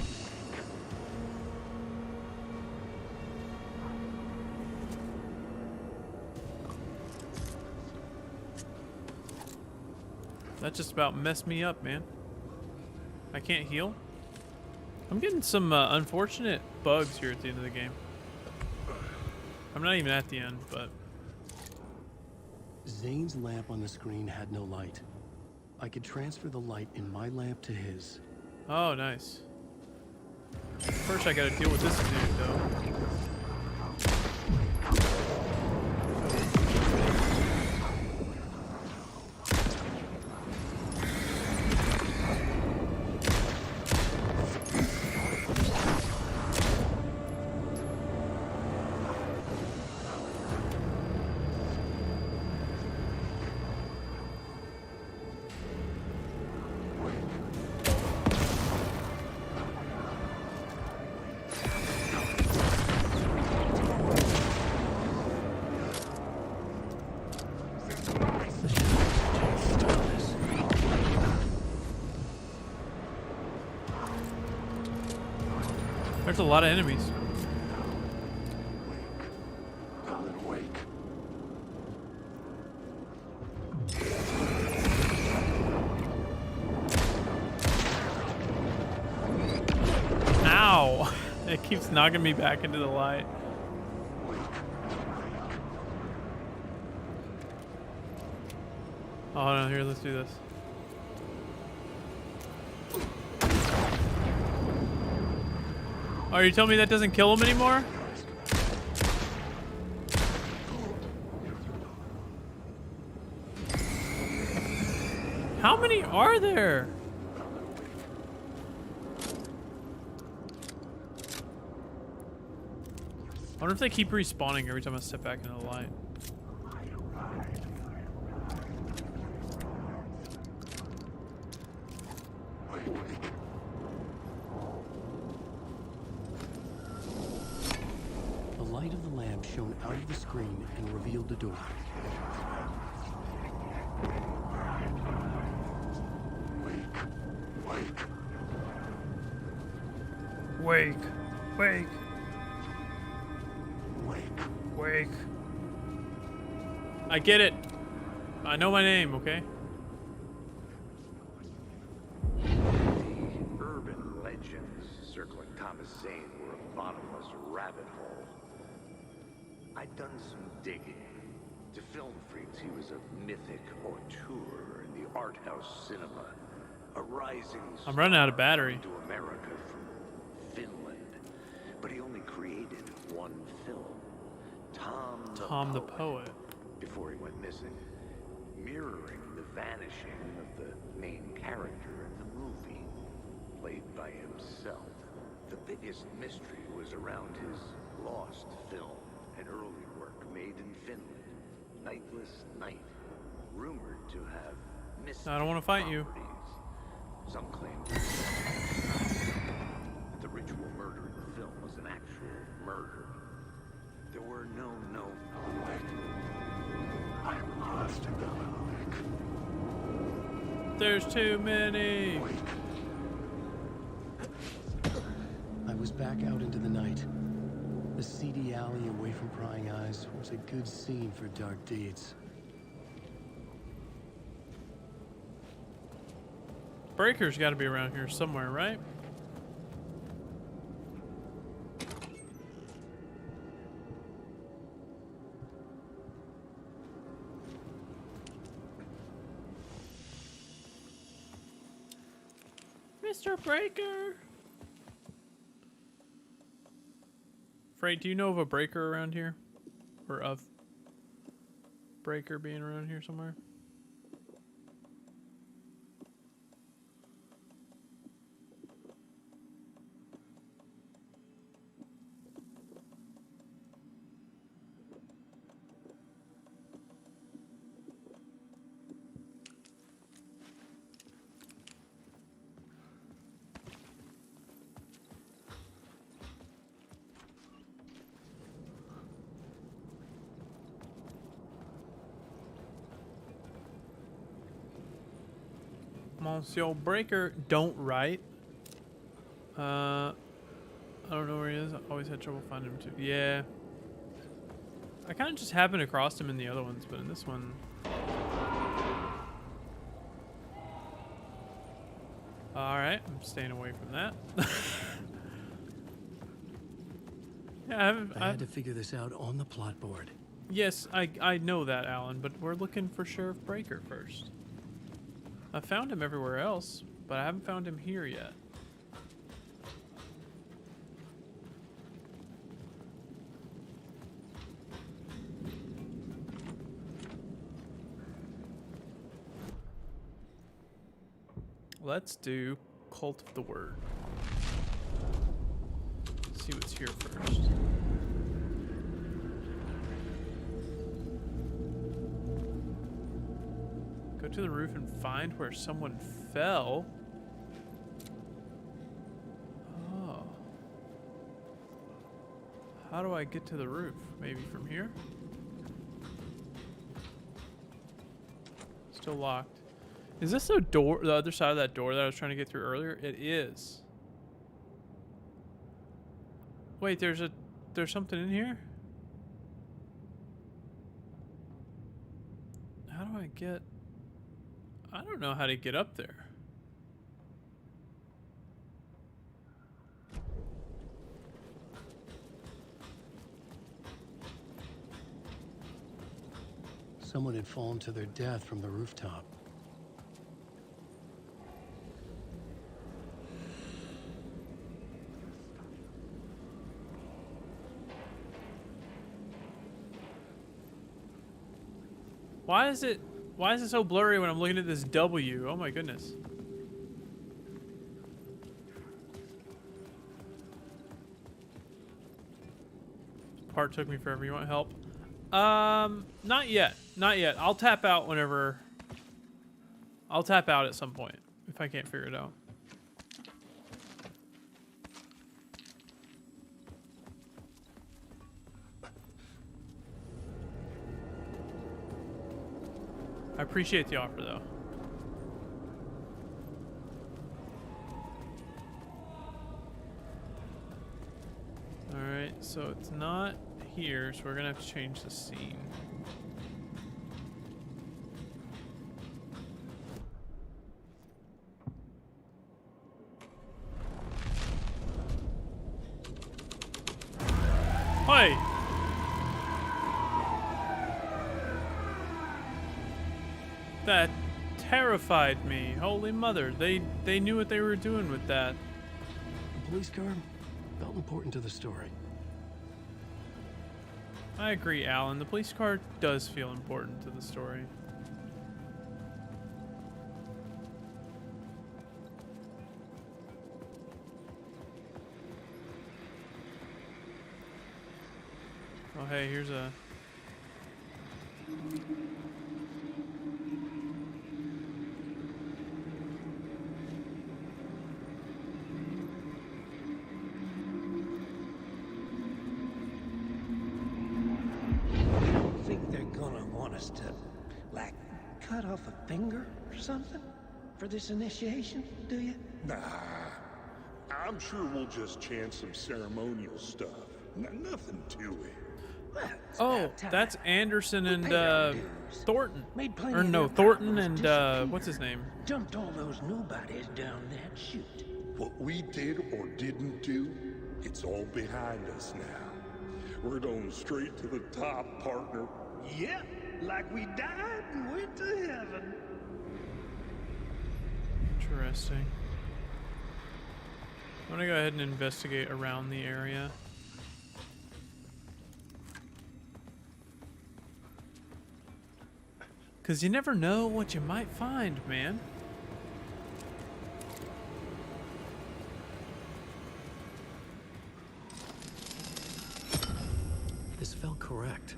That just about messed me up, man. I can't heal. I'm getting some unfortunate bugs here at the end of the game. I'm not even at the end, but... Zane's lamp on the screen had no light. I could transfer the light in my lamp to his. Oh, nice. First I gotta deal with this dude, though. There's a lot of enemies. Ow! It keeps knocking me back into the light. Oh no, here, let's do this. Are you telling me that doesn't kill him anymore? How many are there? I wonder if they keep respawning every time I step back into the light. The light of the lamp shone out of the screen and revealed the door. Wake. Wake. Wake. I get it. I know my name, okay? Urban legends circling Thomas Zane were a bottomless rabbit hole. I'd done some digging. To film freaks, he was a mythic auteur in the art house cinema. A rising I'm running out of battery. to America from Finland. But he only created one film. Tom the Poet. Before he went missing. Mirroring the vanishing of the main character in the movie. Played by himself. The biggest mystery was around his lost film. An early work made in Finland. Nightless Night. Rumored to have missing I don't want to fight you. Some claim that the ritual murder in the film was an actual murder. There were no I'm lost in the There's too many. I was back out into the night. The seedy alley away from prying eyes was a good scene for dark deeds. Breaker's got to be around here somewhere, right? Mr. Breaker! Freight, do you know of a breaker around here? Or of breaker being around here somewhere? Monsieur Breaker, don't write. I don't know where he is. I always had trouble finding him too. Yeah. I kind of just happened across him in the other ones, but in this one... Alright, I'm staying away from that. Yeah, I had to figure this out on the plot board. Yes, I know that, Alan, but we're looking for Sheriff Breaker first. I found him everywhere else, but I haven't found him here yet. Let's do Cult of the Word. Let's see what's here first. Go to the roof and find where someone fell. Oh. How do I get to the roof? Maybe from here? Still locked. Is this the door, the other side of that door that I was trying to get through earlier? It is. Wait, there's something in here? How do I get... I don't know how to get up there. Someone had fallen to their death from the rooftop. Why is it so blurry when I'm looking at this W? Oh my goodness. Part took me forever. You want help? Not yet. Not yet. I'll tap out whenever. I'll tap out at some point if I can't figure it out. I appreciate the offer, though. Alright, so it's not here, so we're gonna have to change the scene. Hey! That terrified me. Holy mother. They knew what they were doing with that. The police car felt important to the story. I agree, Alan. The police car does feel important to the story. Oh, hey, here's a... Think they're gonna want us to, like, cut off a finger or something for this initiation, do you? Nah. I'm sure we'll just chant some ceremonial stuff. Nothing to it. Oh, that's Anderson and Thornton. plenty Or of no, their Thornton problems and disappear. what's his name? Dumped all those nobodies down that chute. What we did or didn't do, it's all behind us now. We're going straight to the top, partner. Yep, like we died and went to heaven. Interesting. I'm gonna go ahead and investigate around the area. Cause you never know what you might find, man. This felt correct.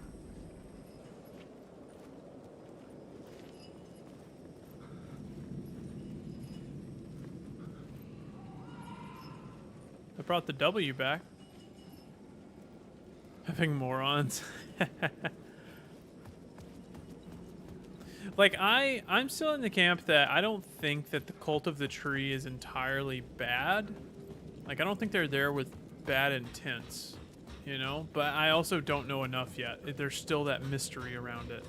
I brought the W back. Having morons. Like, I'm still in the camp that I don't think that the Cult of the Tree is entirely bad. Like, I don't think they're there with bad intents, you know? But I also don't know enough yet. There's still that mystery around it.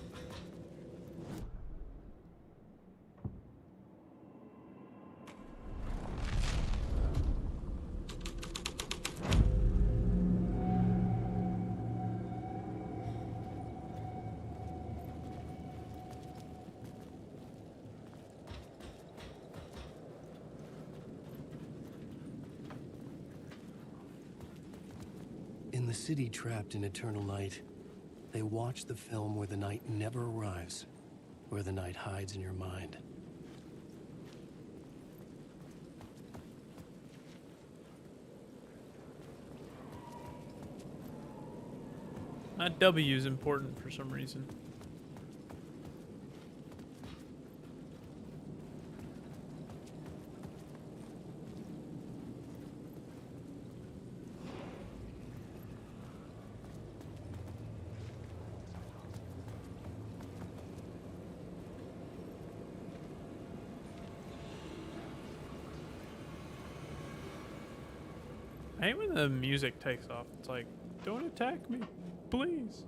In the city trapped in eternal night, they watch the film where the night never arrives, where the night hides in your mind. That W is important for some reason. I hate when the music takes off. It's like, don't attack me, please.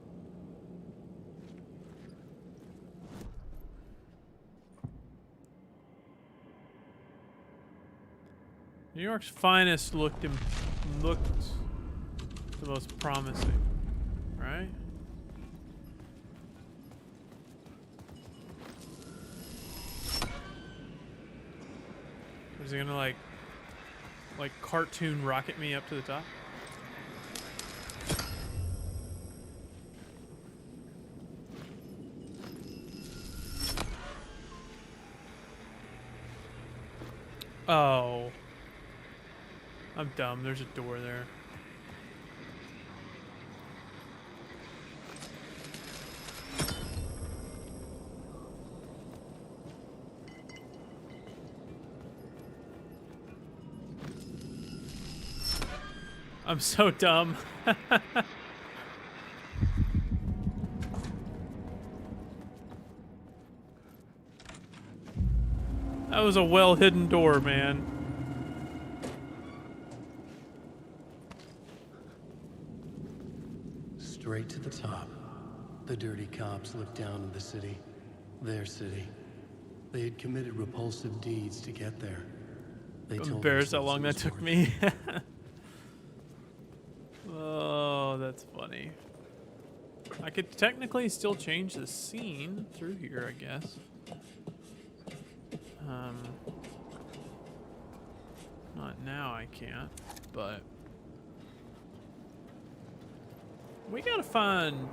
New York's finest looked the most promising, right? Is he gonna like cartoon rocket me up to the top? Oh. I'm dumb. There's a door there. I'm so dumb. That was a well-hidden door, man. Straight to the top. The dirty cops looked down at the city. Their city. They had committed repulsive deeds to get there. They I'm told embarrassed how themselves long it that was took worth me. Oh, that's funny. I could technically still change the scene through here, I guess. Not now, I can't, but we gotta find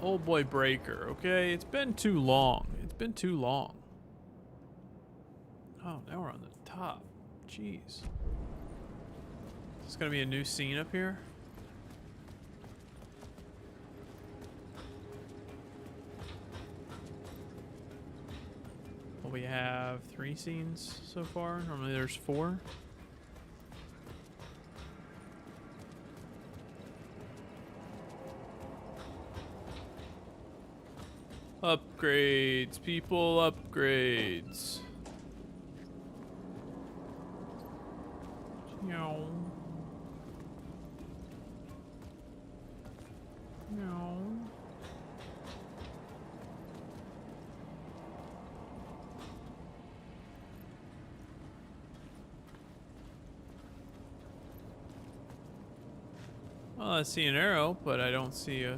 old boy Breaker, okay? It's been too long. It's been too long. Oh, now we're on the top. Jeez. Is this gonna be a new scene up here? Well, we have 3 scenes so far. Normally there's 4. Upgrades, people, upgrades. No. No. Well, I see an arrow, but I don't see a...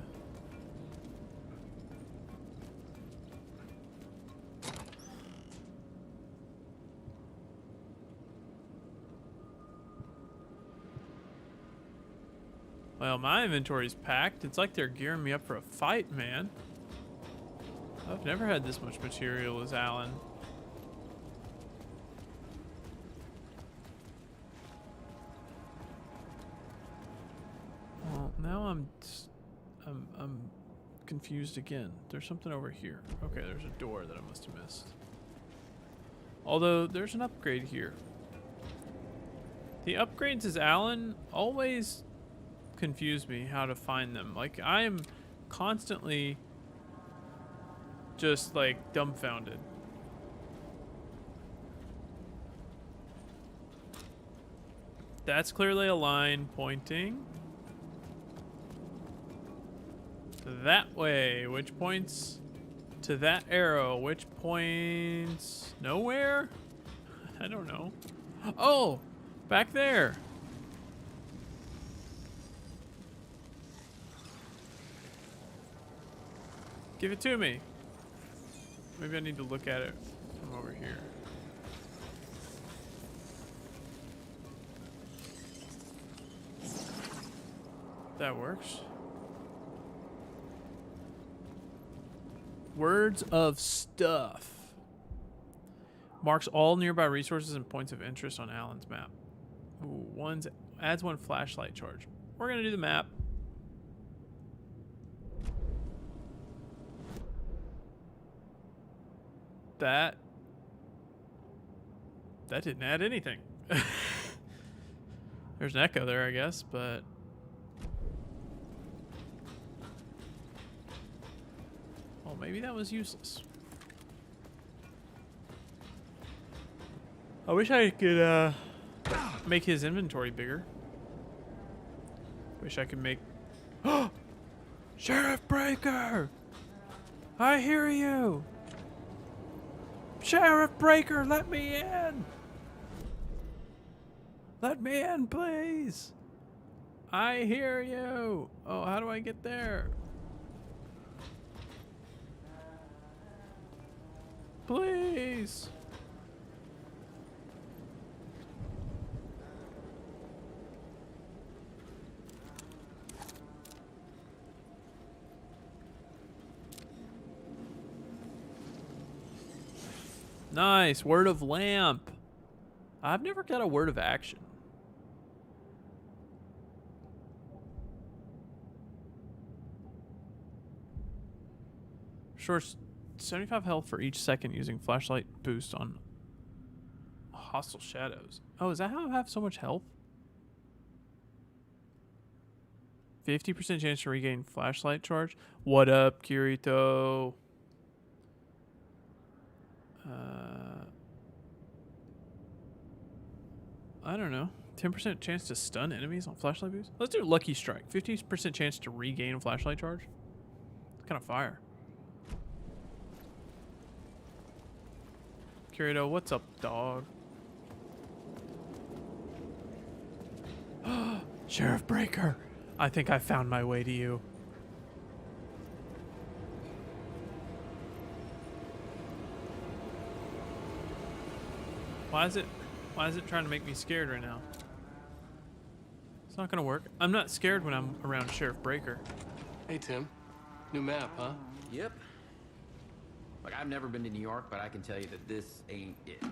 Well, my inventory's packed. It's like they're gearing me up for a fight, man. I've never had this much material as Alan. Well, now I'm confused again. There's something over here. Okay, there's a door that I must have missed. Although there's an upgrade here. The upgrades as Alan always confuse me how to find them. Like, I am constantly just like dumbfounded. That's clearly a line pointing to that way, which points to that arrow, which points nowhere? I don't know. Oh, back there. Give it to me. Maybe I need to look at it from over here. That works. Words of stuff. Marks all nearby resources and points of interest on Alan's map. Ooh, adds 1 flashlight charge. We're gonna do the map. That didn't add anything. There's an echo there, I guess, but well, maybe that was useless. I wish I could make his inventory bigger. Wish I could make Sheriff Breaker! I hear you! Sheriff Breaker, let me in! Let me in, please! I hear you! Oh, how do I get there? Please! Nice. Word of lamp. I've never got a word of action. Sure. 75 health for each second using flashlight boost on hostile shadows. Oh, is that how I have so much health? 50% chance to regain flashlight charge. What up, Kirito? I don't know. 10% chance to stun enemies on flashlight boost. Let's do Lucky Strike. 50% chance to regain flashlight charge. It's kind of fire. Kirito, what's up, dog? Sheriff Breaker, I think I found my way to you. Why is it trying to make me scared right now? It's not gonna work. I'm not scared when I'm around Sheriff Breaker. Hey Tim, new map, huh? Yep. Like, I've never been to New York, but I can tell you that this ain't it.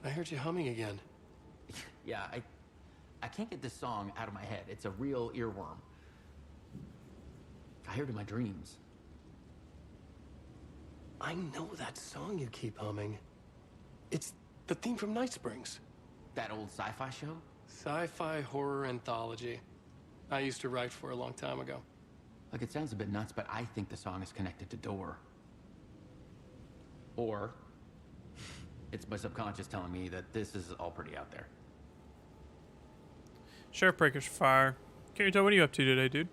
I heard you humming again. Yeah, I can't get this song out of my head. It's a real earworm. I hear it in my dreams. I know that song you keep humming. It's the theme from Night Springs. That old sci-fi show? Sci-fi horror anthology. I used to write for a long time ago. Like, it sounds a bit nuts, but I think the song is connected to Door. Or it's my subconscious telling me that this is all pretty out there. Sheriff Breaker's fire. Kirito, what are you up to today, dude?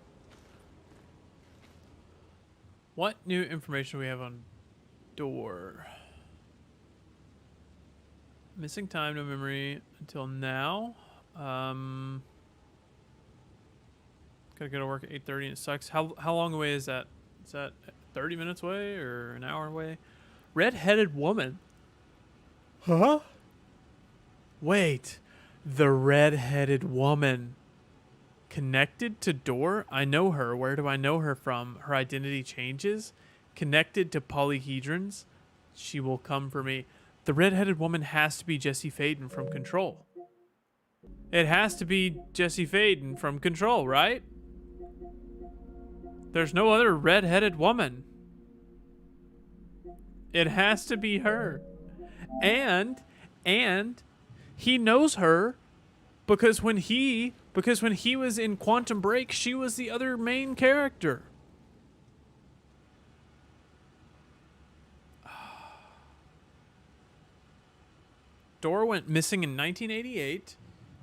What new information do we have on Door? Missing time, no memory until now. Gotta go to work at 8:30 and it sucks. How long away is that? Is that 30 minutes away or an hour away? Red-headed woman. Huh? Wait. The red-headed woman. Connected to Door? I know her. Where do I know her from? Her identity changes. Connected to polyhedrons. She will come for me. The red-headed woman has to be Jesse Faden from Control. It has to be Jesse Faden from Control, right? There's no other red-headed woman. It has to be her. And he knows her because when he was in Quantum Break, she was the other main character. door went missing in 1988.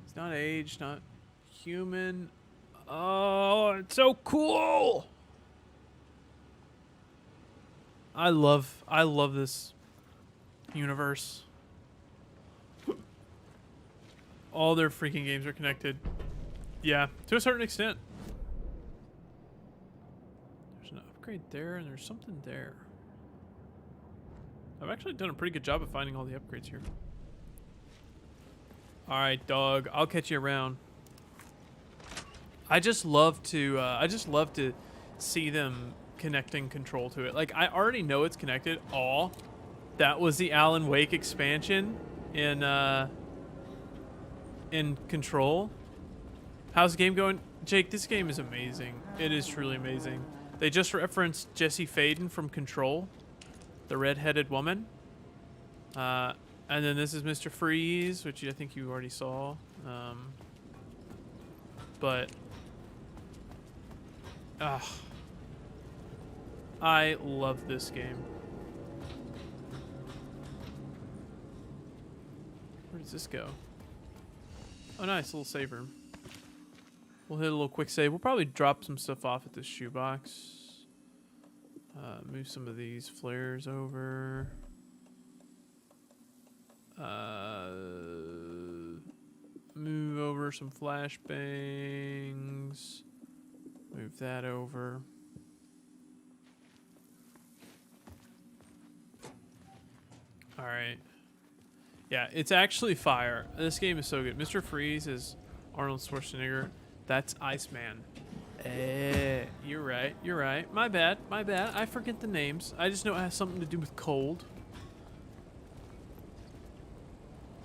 It's not aged, not human. Oh, it's so cool. I love this universe. All their freaking games are connected. Yeah, to a certain extent. There's an upgrade there, and there's something there. I've actually done a pretty good job of finding all the upgrades here. All right, dog. I'll catch you around. I just love to see them connecting Control to it. Like, I already know it's connected. Aw, that was the Alan Wake expansion in Control. How's the game going? Jake, this game is amazing. It is truly amazing. They just referenced Jesse Faden from Control, the red-headed woman. And then this is Mr. Freeze, which I think you already saw. But I love this game. Where does this go? Oh, nice, a little save room. We'll hit a little quick save. We'll probably drop some stuff off at this shoebox. Move some of these flares over. Move over some flashbangs. Move that over. All right. Yeah, it's actually fire. This game is so good. Mr. Freeze is Arnold Schwarzenegger. That's Iceman. You're right. You're right. My bad. My bad. I forget the names. I just know it has something to do with cold.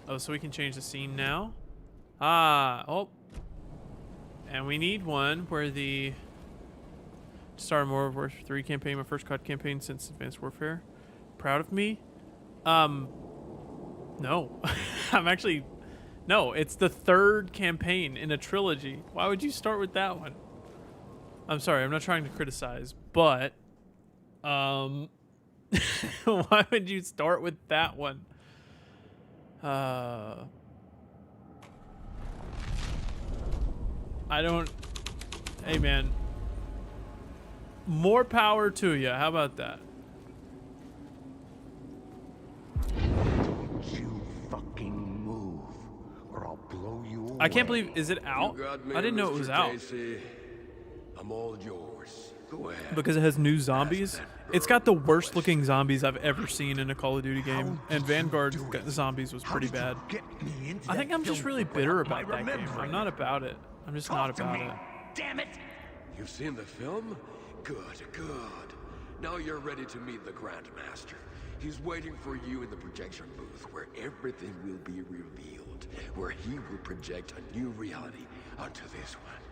Oh, so we can change the scene now. Oh. And we need one where the Star Modern Warfare 3 campaign, my first COD campaign since Advanced Warfare. Proud of me? No. I'm actually... No, it's the third campaign in a trilogy. Why would you start with that one? I'm sorry, I'm not trying to criticize, but... why would you start with that one? I don't... Hey, man. More power to you. How about that? Don't you fucking move, or I'll blow you away. I can't believe... Is it out? You got me, I didn't know it was Mr. out. Casey. I'm all yours. Go ahead. Because it has new zombies. It's got the worst looking zombies I've ever seen in a Call of Duty game. And Vanguard zombies was pretty bad. I think I'm just really bitter about that game. I'm not about it. I'm just not about it. Damn it! You've seen the film? Good, good. Now you're ready to meet the Grandmaster. He's waiting for you in the projection booth where everything will be revealed. Where he will project a new reality onto this one.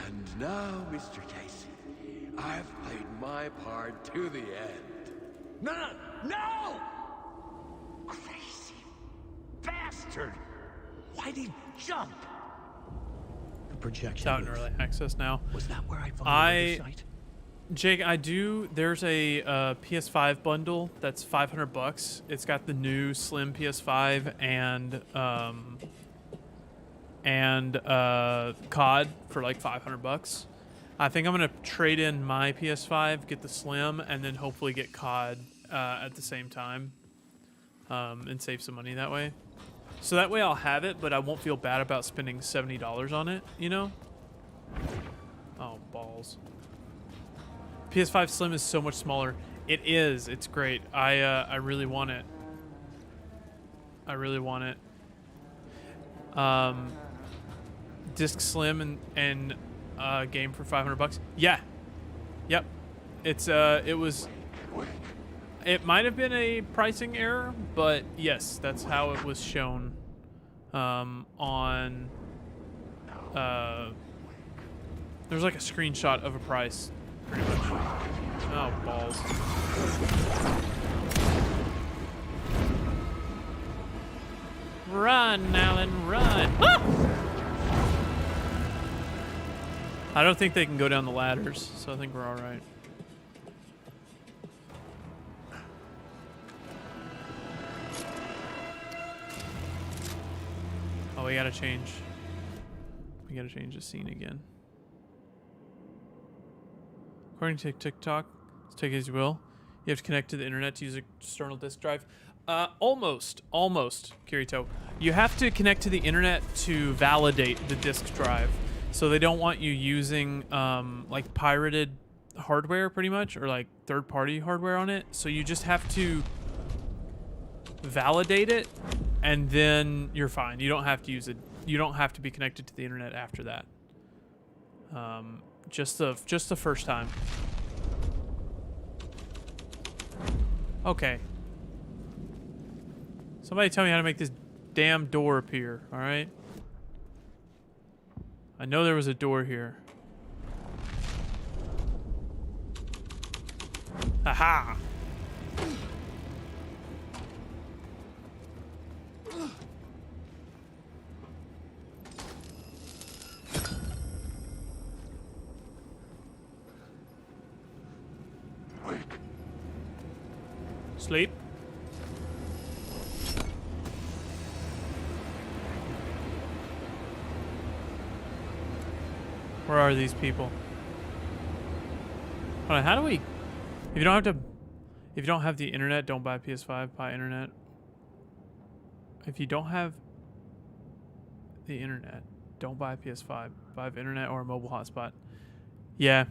And now, Mr. Casey, I've played my part to the end. No! Crazy bastard! Why'd he jump? The projection. It's out in early access now. Was that where I found the site? Jake, there's a PS5 bundle that's $500. It's got the new slim PS5 and COD for like $500. I think I'm gonna trade in my PS5, get the slim, and then hopefully get COD at the same time, and save some money that way. So that way I'll have it, but I won't feel bad about spending $70 on it, you know? Oh, balls. PS5 Slim is so much smaller. It is. It's great. I really want it. I really want it. Disc Slim and game for $500. Yeah. Yep. It's it might have been a pricing error, but yes, that's how it was shown on there's like a screenshot of a price pretty much. Oh, balls. Run, Alan, run. Ah! I don't think they can go down the ladders, so I think we're all right. we gotta change. We gotta change the scene again. According to TikTok, take it as you will. You have to connect to the internet to use an external disk drive. Almost, Kirito. You have to connect to the internet to validate the disk drive. So they don't want you using like pirated hardware, pretty much, or like third-party hardware on it. So you just have to validate it, and then you're fine. You don't have to use it. You don't have to be connected to the internet after that. Just the first time. Okay. Somebody tell me how to make this damn door appear, alright? I know there was a door here. Aha! Sleep. Where are these people? Hold on, how do we... If you don't have the internet, don't buy PS5, buy internet. If you don't have the internet, don't buy PS5, buy internet or a mobile hotspot. Yeah.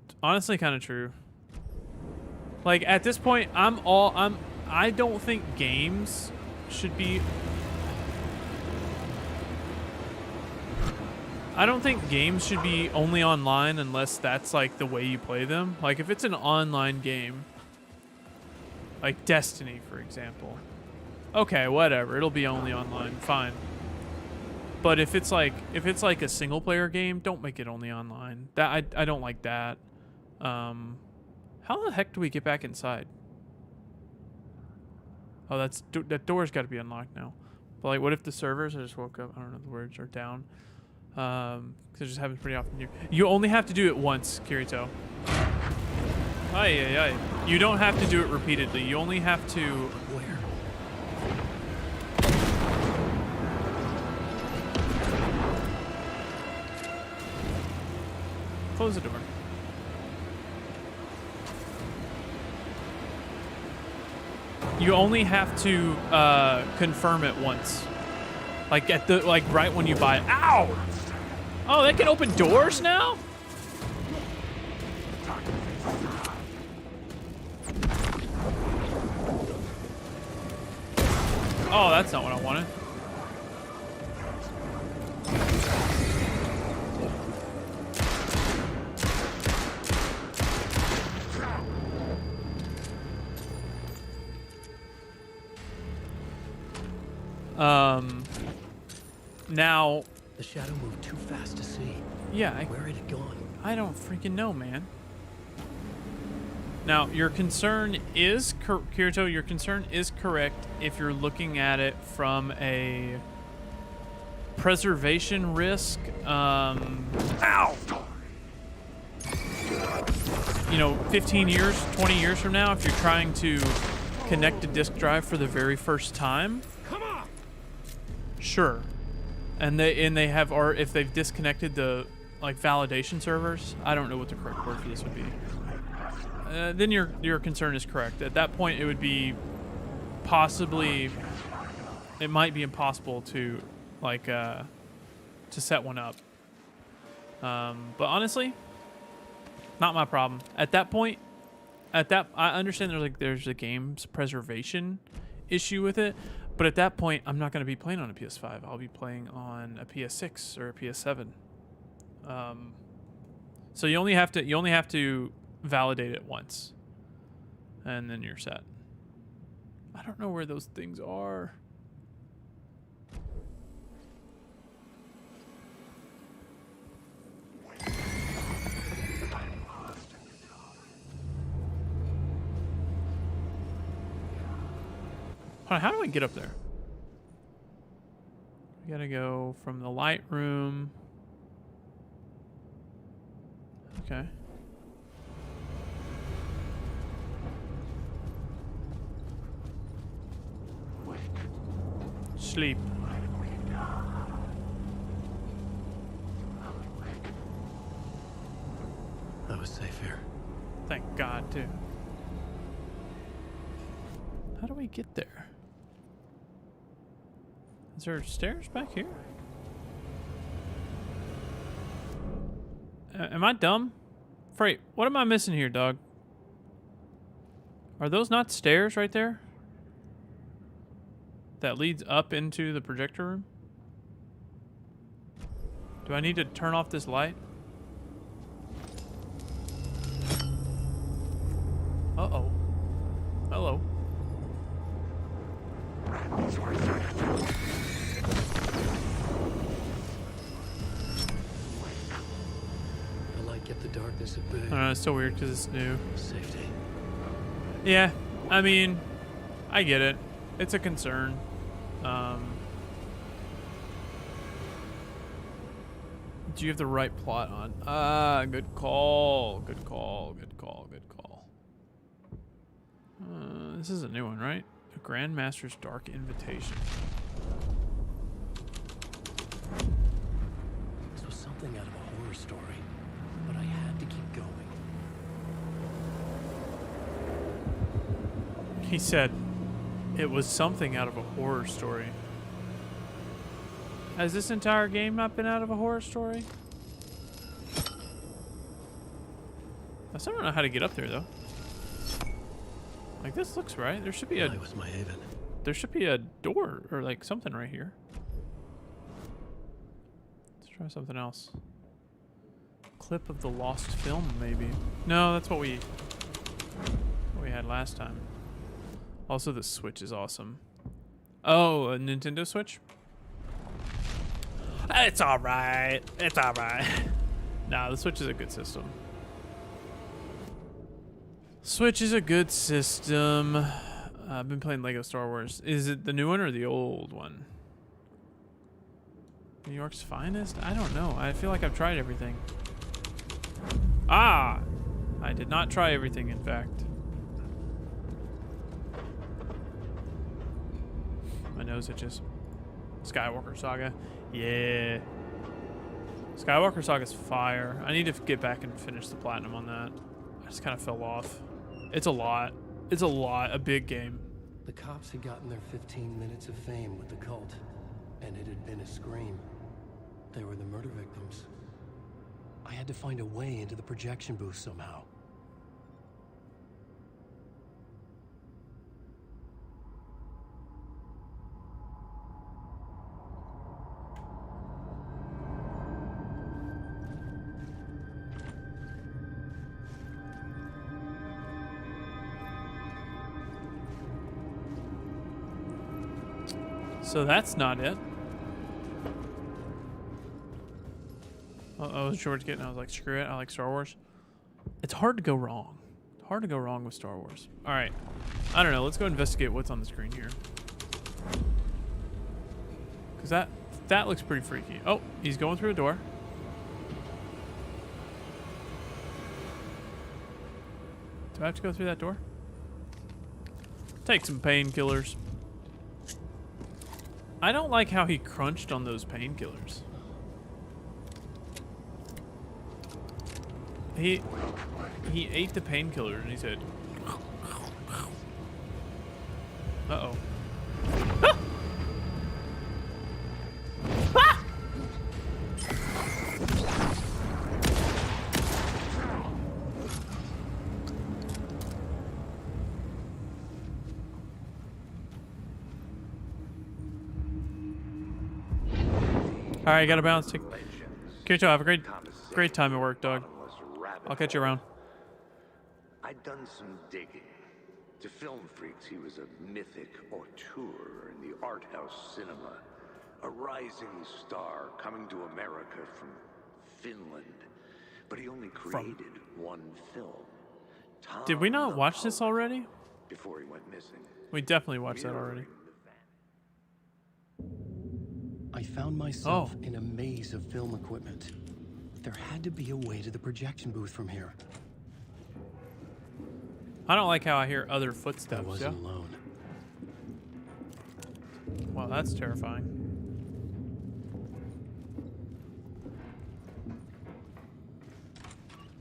It's honestly kind of true. Like, at this point, I don't think games should be... I don't think games should be only online unless that's, like, the way you play them. Like, if it's an online game, like Destiny, for example. Okay, whatever. It'll be only online. Fine. But if it's like a single-player game, don't make it only online. That I don't like that. How the heck do we get back inside? Oh, that door's got to be unlocked now. But like, what if the servers? I just woke up. I don't know the words are down. Because it just happens pretty often. You only have to do it once, Kirito. Aye. You don't have to do it repeatedly. You only have to. Where? Close the door. You only have to confirm it once, like right when you buy it. Ow! Oh, they can open doors now? Oh, that's not what I wanted. Now the shadow moved too fast to see. Yeah, where had it gone? I don't freaking know, man. Now, your concern is Kirito, your concern is correct if you're looking at it from a preservation risk. Ow! You know, 15 years, 20 years from now, if you're trying to connect a disk drive for the very first time, sure. And they have, or if they've disconnected the like validation servers, I don't know what the correct word for this would be. Then your concern is correct. At that point, it would be possibly, it might be impossible to like to set one up. But honestly, not my problem. At that point, I understand there's a game's preservation issue with it. But at that point, I'm not going to be playing on a PS5. I'll be playing on a PS6 or a PS7. So you only have to validate it once, and then you're set. I don't know where those things are. How do I get up there? We gotta go from the light room. Okay. Sleep. got to. How do we get there? Is there stairs back here? Am I dumb? Freight, what am I missing here, dog? Are those not stairs right there? That leads up into the projector room? Do I need to turn off this light? Uh-oh. Hello. The light kept the darkness at bay. I don't know, it's so weird because it's new. Safety. Yeah, I mean, I get it. It's a concern. Do you have the right plot on? Ah, good call. Good call. Good call. Good call. This is a new one, right? A Grandmaster's Dark Invitation. This was something out of a horror story, but I had to keep going. He said it was something out of a horror story. Has this entire game not been out of a horror story? I still don't know how to get up there though. Like this looks right. There should be a. Was my haven. There should be a door or like something right here. Let's try something else. Clip of the lost film, maybe. No, that's what we had last time. Also, the Switch is awesome. Oh, a Nintendo Switch? It's alright. It's alright. Nah, the Switch is a good system. Switch is a good system. I've been playing Lego Star Wars. Is it the new one or the old one? New York's Finest? I don't know. I feel like I've tried everything. Ah! I did not try everything, in fact. My nose itches. Skywalker Saga. Yeah. Skywalker Saga's fire. I need to get back and finish the platinum on that. I just kind of fell off. It's a lot. It's a lot. A big game. The cops had gotten their 15 minutes of fame with the cult, and it had been a scream. They were the murder victims. I had to find a way into the projection booth somehow. So that's not it. I was George getting. I was like, screw it. I like Star Wars. It's hard to go wrong. Hard to go wrong with Star Wars. All right. I don't know. Let's go investigate what's on the screen here. Cause that looks pretty freaky. Oh, he's going through a door. Do I have to go through that door? Take some painkillers. I don't like how he crunched on those painkillers. He ate the painkiller and he said, "Uh-oh." Ah! Ah! All right, got to bounce. Kirito, have a great time at work, dog. I'll catch you around. I'd done some digging. To film freaks, he was a mythic auteur in the art house cinema. A rising star coming to America from Finland. But he only created one film. Did we not watch this already? Before he went missing. We definitely watched that already. I found myself in a maze of film equipment. There had to be a way to the projection booth from here. I don't like how I hear other footsteps. I wasn't alone. Well, that's terrifying.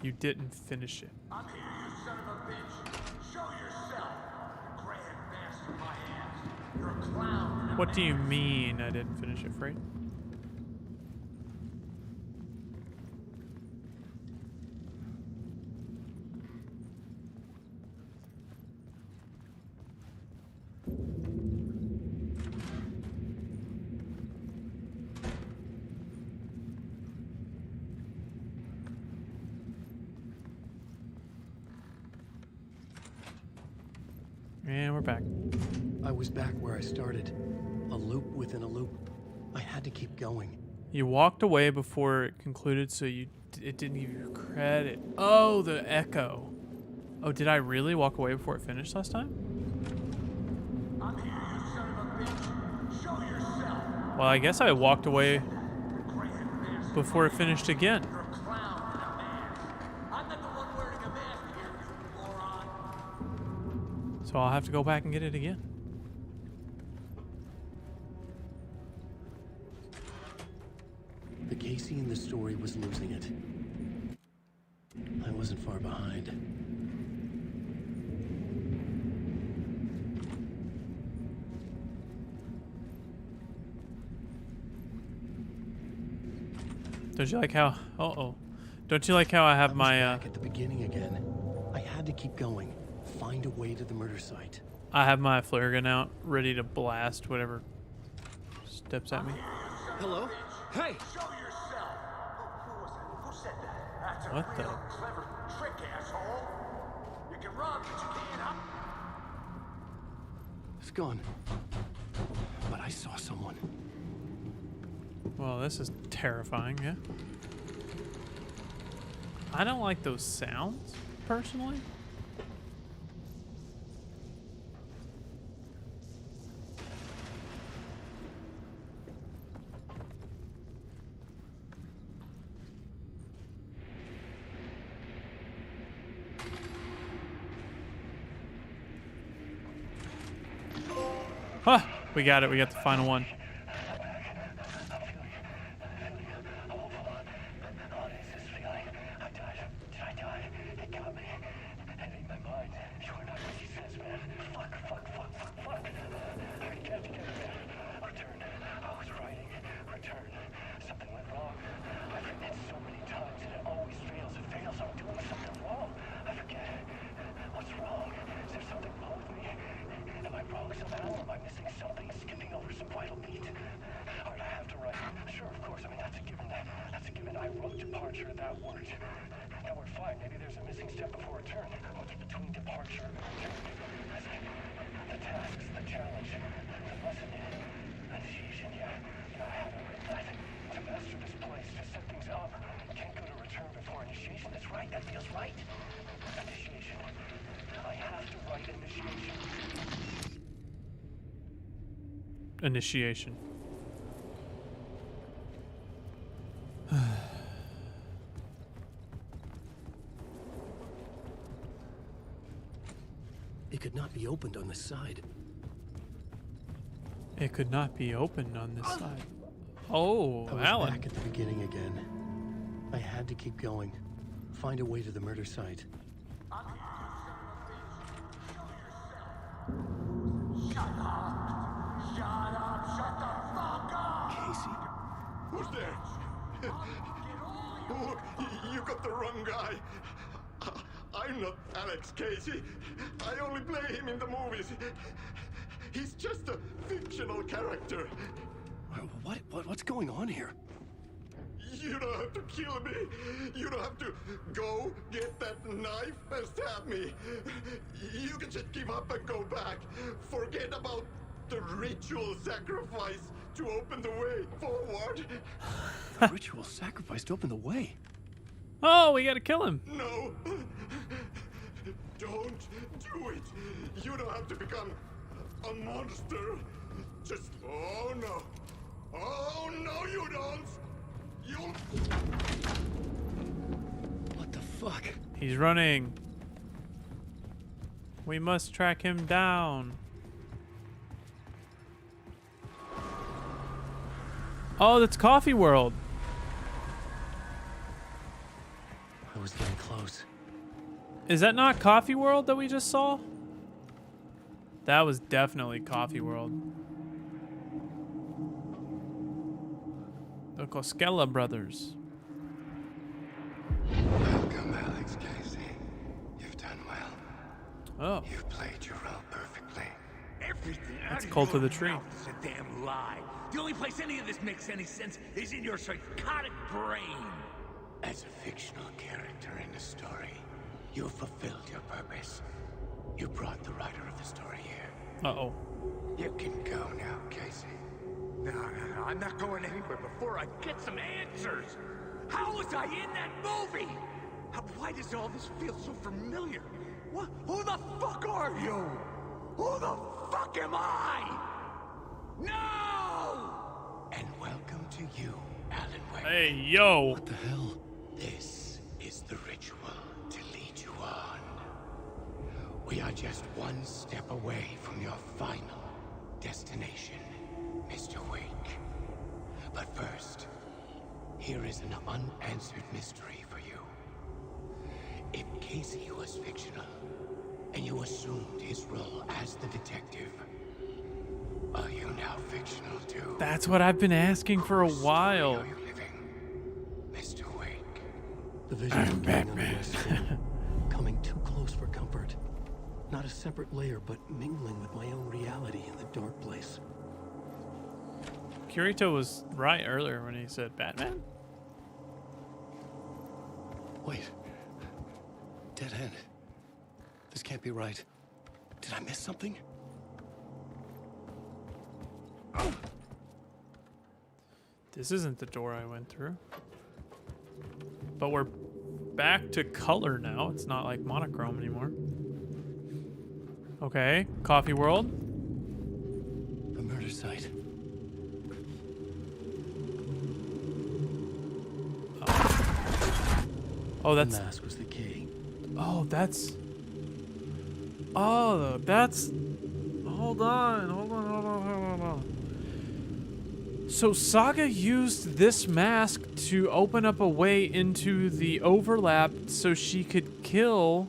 You didn't finish it. I'm here, you son of What do you mean I didn't finish it, Freight? And we're back. I was back where I started. A loop within a loop. I had to keep going. You walked away before it concluded, so it didn't give you credit. Oh, the echo. Oh, did I really walk away before it finished last time? I'm here, you son of a bitch. Show yourself. Well, I guess I walked away before it finished again. You're a clown in a mask. I'm not the one wearing a mask here, you moron. So I'll have to go back and get it again. The Casey in the story was losing it. I wasn't far behind. Don't you like how? Don't you like how I have my? Back at the beginning again. I had to keep going. Find a way to the murder site. I have my flare gun out, ready to blast whatever steps at me. Hello? Hey! Show yourself. Who was it? Who said that? That's a What the? real clever trick, asshole. You can run, but you can't hide. It's gone. But I saw someone. Well, this is terrifying, yeah. I don't like those sounds, personally. Huh, we got it. We got the final one. Initiation. It could not be opened on this side. It could not be opened on this side. Oh, I was Alan. back at the beginning again. I had to keep going. Find a way to the murder site. Casey. Who's there? Look, you got the wrong guy. I'm not Alex Casey. I only play him in the movies. He's just a fictional character. What's going on here? You don't have to kill me. You don't have to go get that knife and stab me. You can just give up and go back. Forget about the ritual sacrifice to open the way forward. A ritual sacrifice to open the way. Oh, we gotta kill him. No. Don't do it. You don't have to become a monster. Just, oh no. Oh no, you don't. You. What the fuck? He's running. We must track him down. Oh, that's Coffee World. I was getting close. Is that not Coffee World that we just saw? That was definitely Coffee World. The Koskela brothers. Welcome, Alex Casey. You've done well. Oh. You've played your role perfectly. Everything That's out Cult your of the Tree. mouth is a damn lie. The only place any of this makes any sense is in your psychotic brain. As a fictional character in the story, you fulfilled your purpose. You brought the writer of the story here. Uh-oh. You can go now, Casey. No, I'm not going anywhere before I get some answers. How was I in that movie? Why does all this feel so familiar? What? Who the fuck are you? Who the fuck am I? No! And welcome to you, Alan Wake. Hey, yo. What the hell? This is the ritual to lead you on. We are just one step away from your final destination, Mr. Wake. But first, here is an unanswered mystery for you. If Casey was fictional, and you assumed his role as the detective, are you now fictional too? That's what I've been asking for a while. Mr. Wake. The visions of being on the West Front, coming too close for comfort. Not a separate layer, but mingling with my own reality in the dark place. Kirito was right earlier when he said Batman. Wait. Dead end. This can't be right. Did I miss something? This isn't the door I went through. But we're back to color now. It's not like monochrome anymore. Okay, Coffee World. A murder site. Oh, that's... The mask was the key. Oh, that's... Oh, that's... Hold on. So Saga used this mask to open up a way into the overlap so she could kill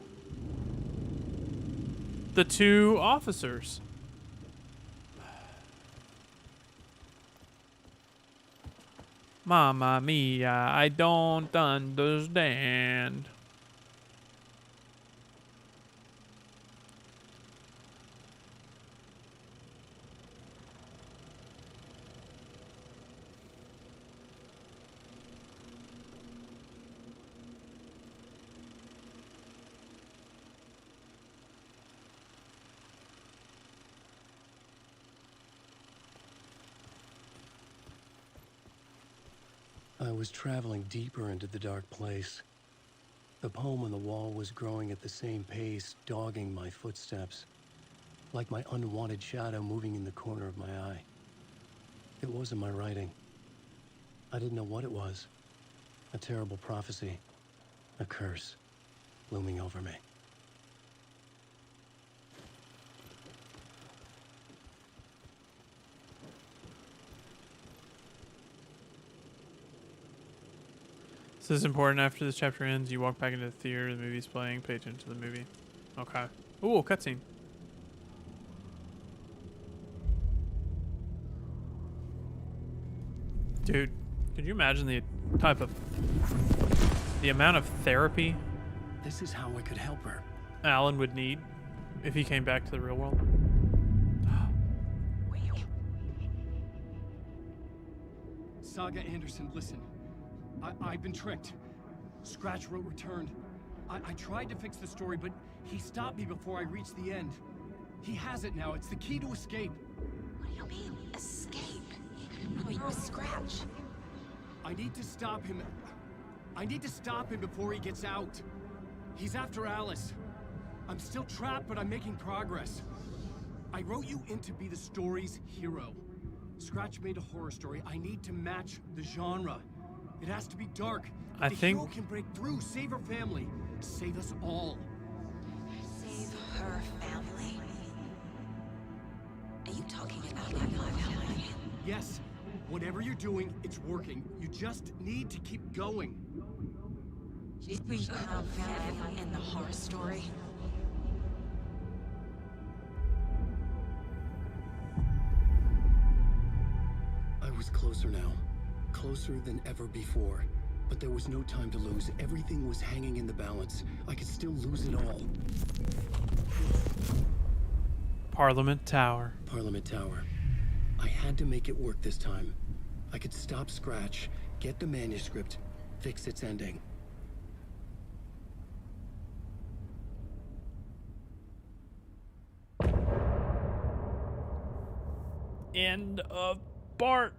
the two officers. Mamma mia, I don't understand. I was traveling deeper into the dark place. The poem on the wall was growing at the same pace, dogging my footsteps, like my unwanted shadow moving in the corner of my eye. It wasn't my writing. I didn't know what it was. A terrible prophecy, a curse, looming over me. This is important. After this chapter ends, you walk back into the theater, the movie's playing, pay attention to the movie. Okay. Ooh, cutscene. Dude, could you imagine the amount of therapy This is how I could help her. Alan would need if he came back to the real world? Saga Anderson, listen. I've been tricked. Scratch wrote returned. I tried to fix the story, but he stopped me before I reached the end. He has it now. It's the key to escape. What do you mean, escape? Oh, you're a Scratch. I need to stop him. I need to stop him before he gets out. He's after Alice. I'm still trapped, but I'm making progress. I wrote you in to be the story's hero. Scratch made a horror story. I need to match the genre. It has to be dark. I The think- hero can break through, save her family, save us all. Save her family. Are you talking about my family? Yes, whatever you're doing, it's working. You just need to keep going. We have family in the horror story. I was closer now. closer than ever before. But there was no time to lose. Everything was hanging in the balance. I could still lose it all. Parliament Tower. Parliament Tower. I had to make it work this time. I could stop Scratch, get the manuscript, fix its ending. End of Bart.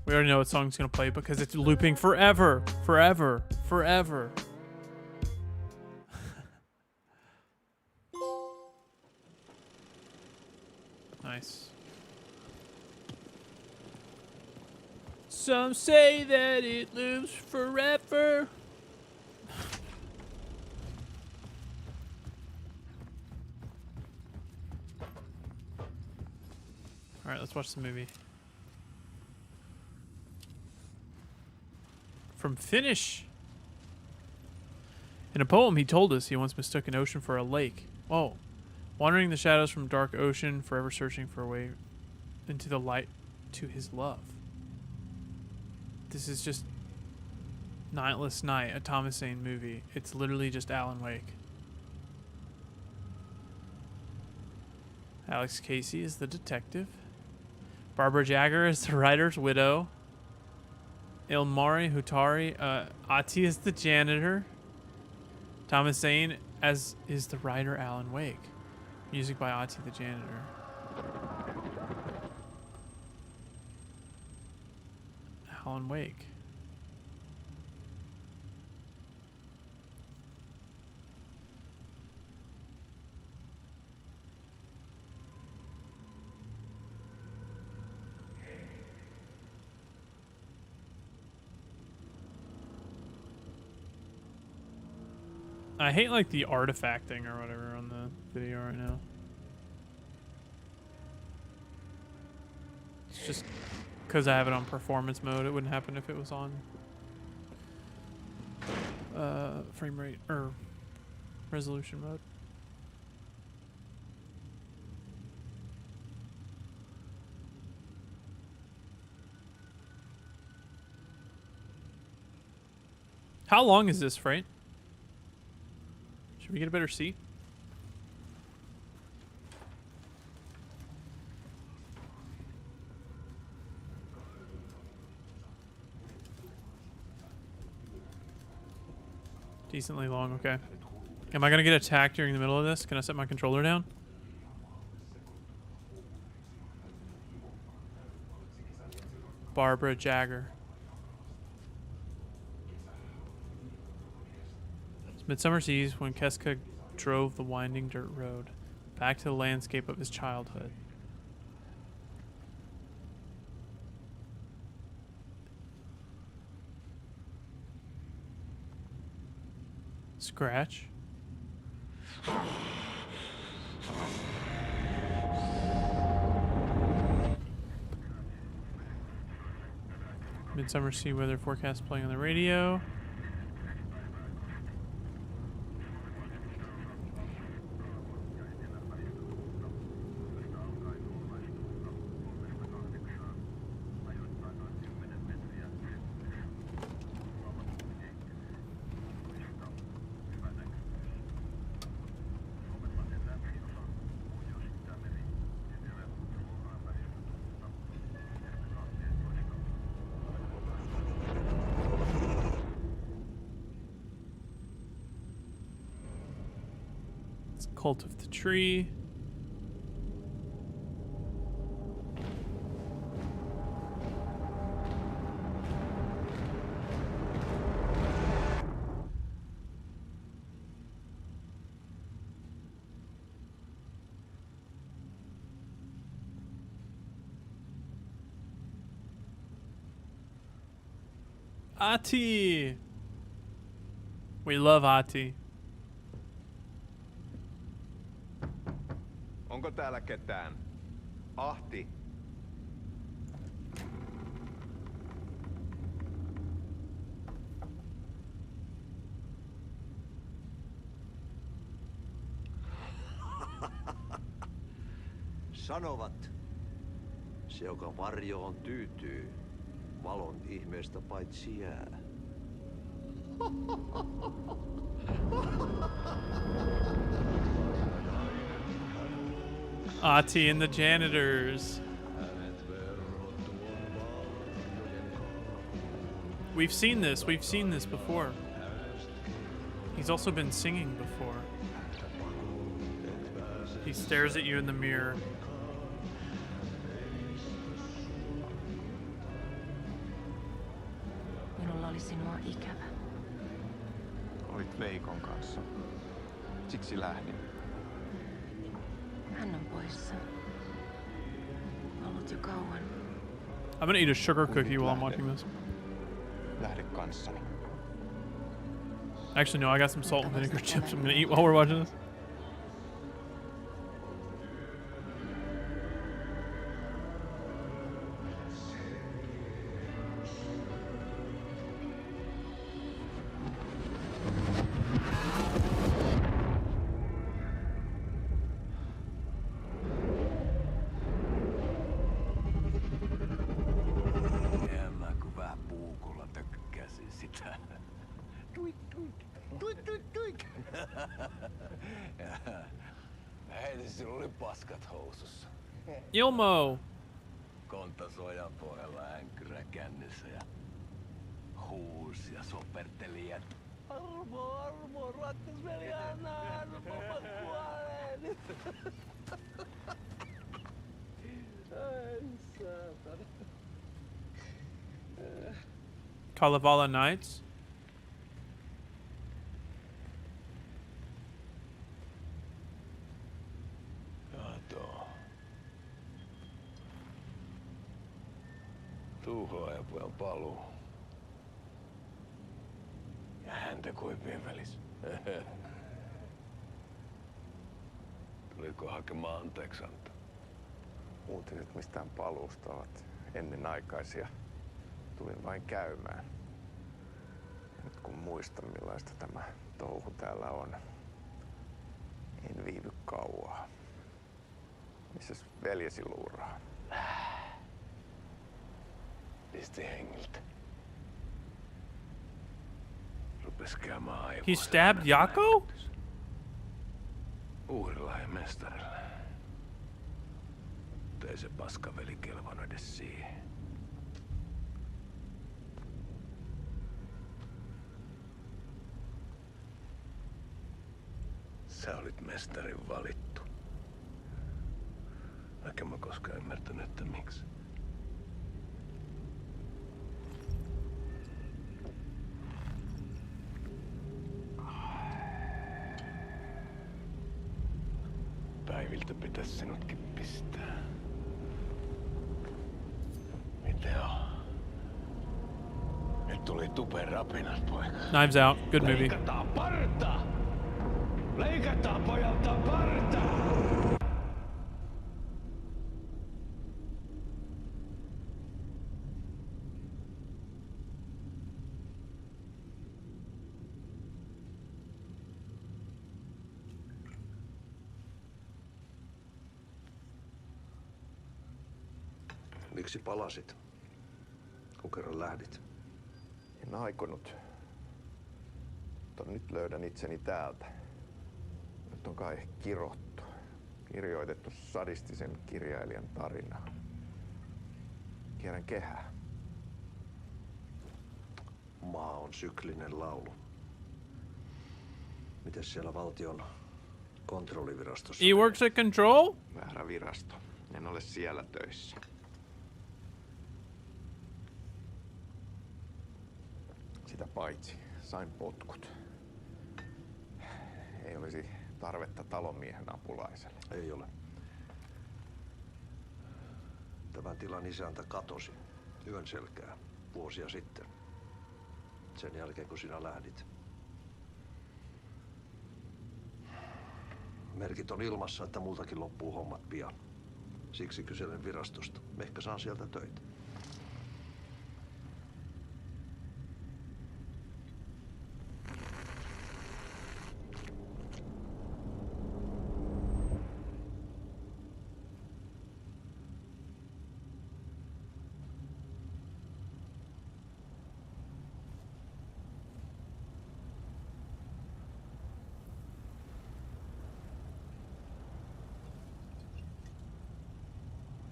We already know what song's gonna play because it's looping forever, forever, forever. Nice. Some say that it lives forever. All right, let's watch the movie. From Finnish. In a poem, he told us he once mistook an ocean for a lake. Oh. Wandering the shadows from dark ocean, forever searching for a way into the light to his love. This is just Nightless Night, a Thomas Zane movie. It's literally just Alan Wake. Alex Casey is the detective. Barbara Jagger is the writer's widow. Ilmari Hutari, Ati is the janitor. Thomas Zane as is the writer Alan Wake. Music by Ati the janitor. Alan Wake. I hate like the artifacting or whatever on the video right now. It's just because I have it on performance mode. It wouldn't happen if it was on frame rate or resolution mode. How long is this, Freight? Should we get a better seat? Decently long, okay. Am I gonna get attacked during the middle of this? Can I set my controller down? Barbara Jagger. Midsummer Seas, when Keska drove the winding dirt road back to the landscape of his childhood. Scratch. Midsummer Sea weather forecast playing on the radio. Cult of the Tree. Ati. We love Ati. Onko täällä ketään? Ahti. sanovat, se joka varjoon tyytyy, valon ihmeestä paitsi jää. Ahti and the janitors. We've seen this before. He's also been singing before. He stares at you in the mirror. Minulla oli sinua ikävä. Olit Veikon kanssa. Siksi lähdin. Hän on poissa. Ollut jo kauan. I'm gonna eat a sugar cookie while I'm watching this. Lähde kanssani. Actually, no, I got some salt and vinegar chips I'm gonna eat while we're watching this. Ilmo! Kontasojan pohjalla änkyrä kännissä ja huusi ja soperteli ja armo, rakkasveli, anna armo, mä kuolen. Ai saatana. Kalevala Nights. Tuhlaajapojan paluu. Ja häntä koipien välissä. Tuliko hakemaan anteeksiantoa? Uutiset mistään paluusta ovat ennenaikaisia. Tulin vain käymään. Nyt kun muistan millaista tämä touhu täällä on, en viivy kauaa. Missäs veljesi luuraa? Pisti hengiltä. Rupes käymään aivoissa. He stabbed Jaakko? Uurilahden mestarille. Mutta ei se paskaveli kelvannut edes siihen. Sä olit mestarin valittu. Vaikka mä koskaan ymmärtänyt, että miksi. Päiviltä pitäis sinutkin pistää. Miten on? Nyt tuli tupen rapinat, poika. Knives Out, good movie. Leikataan parta! Leikataan pojalta parta! Miksi palasit, kun kerran lähdit? En aikonut. Mutta nyt löydän itseni täältä. Nyt on kai kirottu. Kirjoitettu sadistisen kirjailijan tarina. Kierrän kehää. Maa on syklinen laulu. Mites siellä valtion kontrollivirastossa? He works at Control? Väärä virasto. En ole siellä töissä. Sitä paitsi sain potkut. Ei olisi tarvetta talonmiehen apulaiselle. Ei ole. Tämän tilan isäntä katosi yön selkää vuosia sitten. Sen jälkeen kun sinä lähdit. Merkit on ilmassa, että multakin loppuu hommat pian. Siksi kyselen virastosta. Ehkä saan sieltä töitä.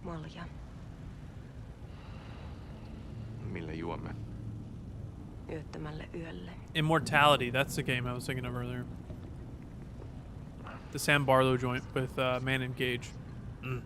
Malja. Millä juomme? Yöttömälle yölle. Immortality, that's the game I was thinking of earlier. The Sam Barlow joint with Man and Gage. Mm.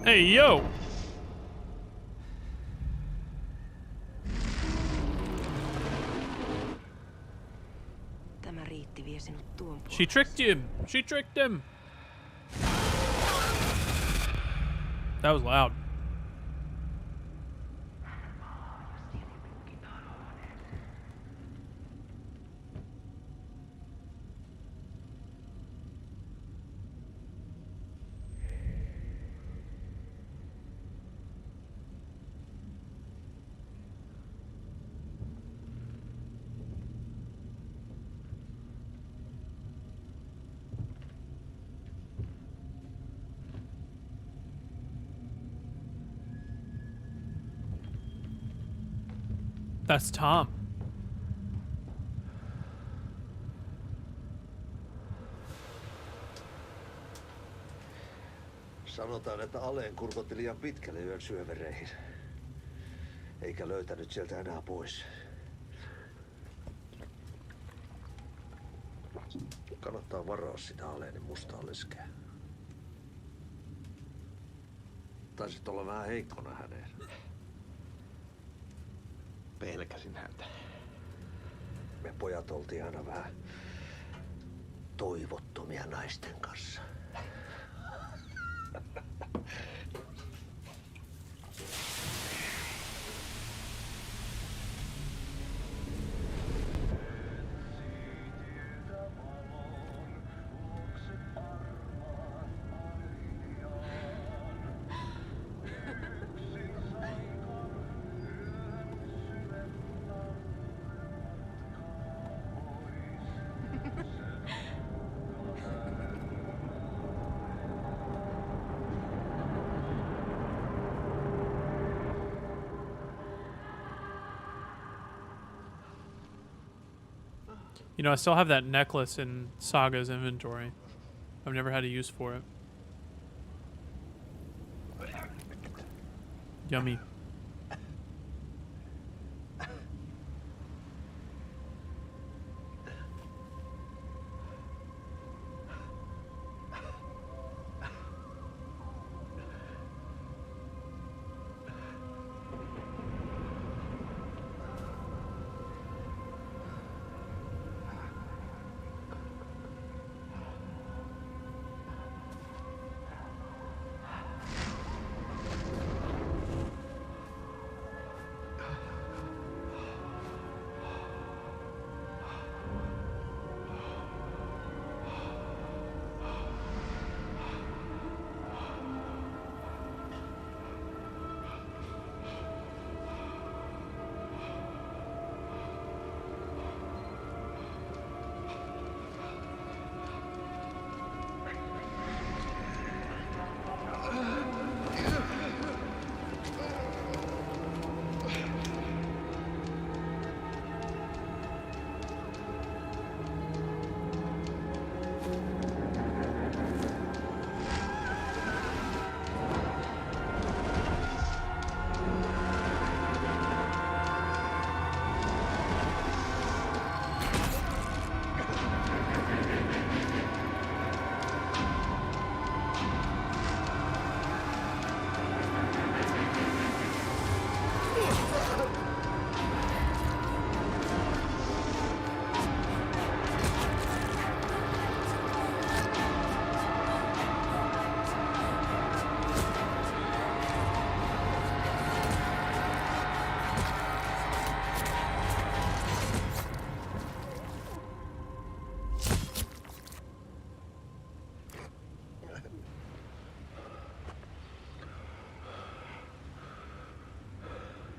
Hey, yo! Tämä riitti vie sinut tuon puolelle. She tricked him! She tricked him! That was loud. That's Tom. Sanotaan, että Aleen kurkotti liian pitkälle yön syövereihin. Eikä löytänyt sieltä enää pois. Kannattaa varaa sitä Aleenin mustaa leskeä. Taisit olla vähän heikkona häneen. Pelkäsin häntä. Me pojat oltiin aina vähän toivottomia naisten kanssa. You know, I still have that necklace in Saga's inventory. I've never had a use for it. Yummy.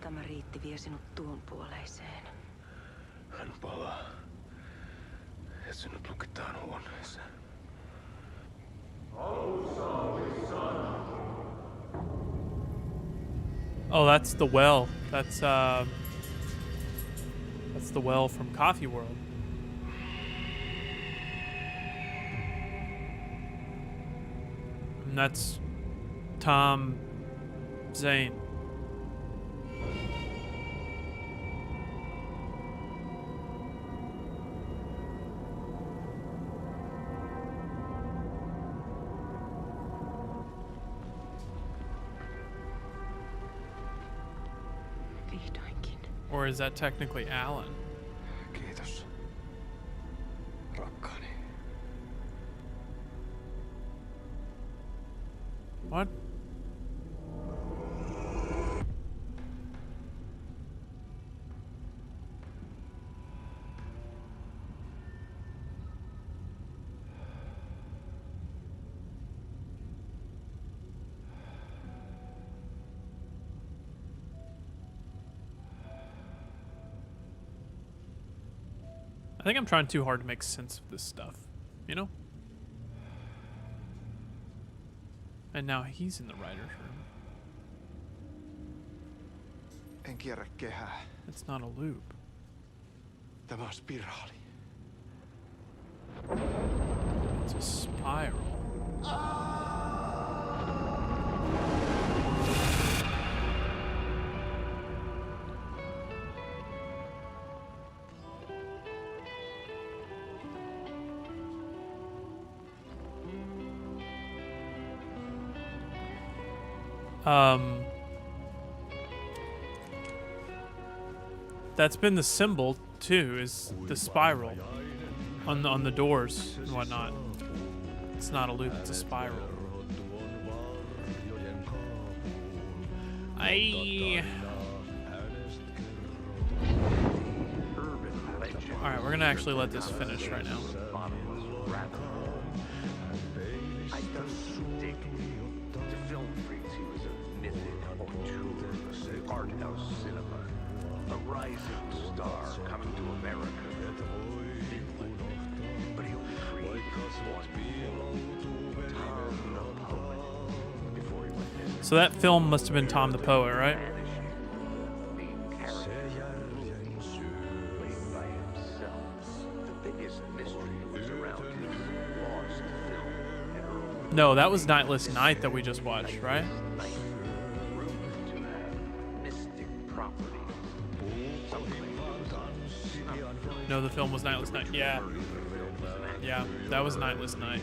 Tämä riitti vie sinut tuon puoleiseen. Hän palaa. Ja sinut lukitaan huoneeseen. Oh, that's the well. That's the well from Coffee World. And that's Tom Zane. Or is that technically Alan? Kiitos, rakkaani. What? I think I'm trying too hard to make sense of this stuff, you know? And now he's in the writer's room. En kierrä kehää. It's not a loop. Tämä on spiraali. It's a spiral. That's been the symbol too, is the spiral on the doors and whatnot. It's not a loop, it's a spiral. Alright, we're gonna actually let this finish right now. I done some digging. To film freaks, he was a mythic auteur, art house cinema, a rising star coming to America, Finland. But he only created one film, Tom the Poet, before he went missing. So that film must have been Tom the Poet, right? No, that was Nightless Night that we just watched, right? No, the film was Nightless Night. Yeah. Yeah, that was Nightless Night.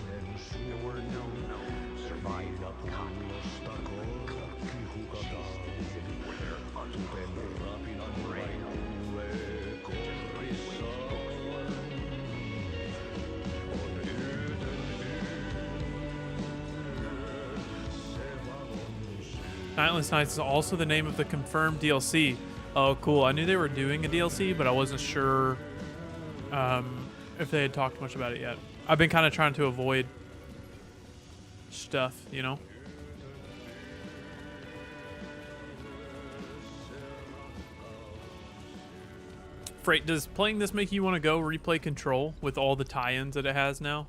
Nightless Nights is also the name of the confirmed DLC. Oh, cool. I knew they were doing a DLC, but I wasn't sure if they had talked much about it yet. I've been kind of trying to avoid stuff, you know? Freight, does playing this make you want to go replay Control with all the tie-ins that it has now?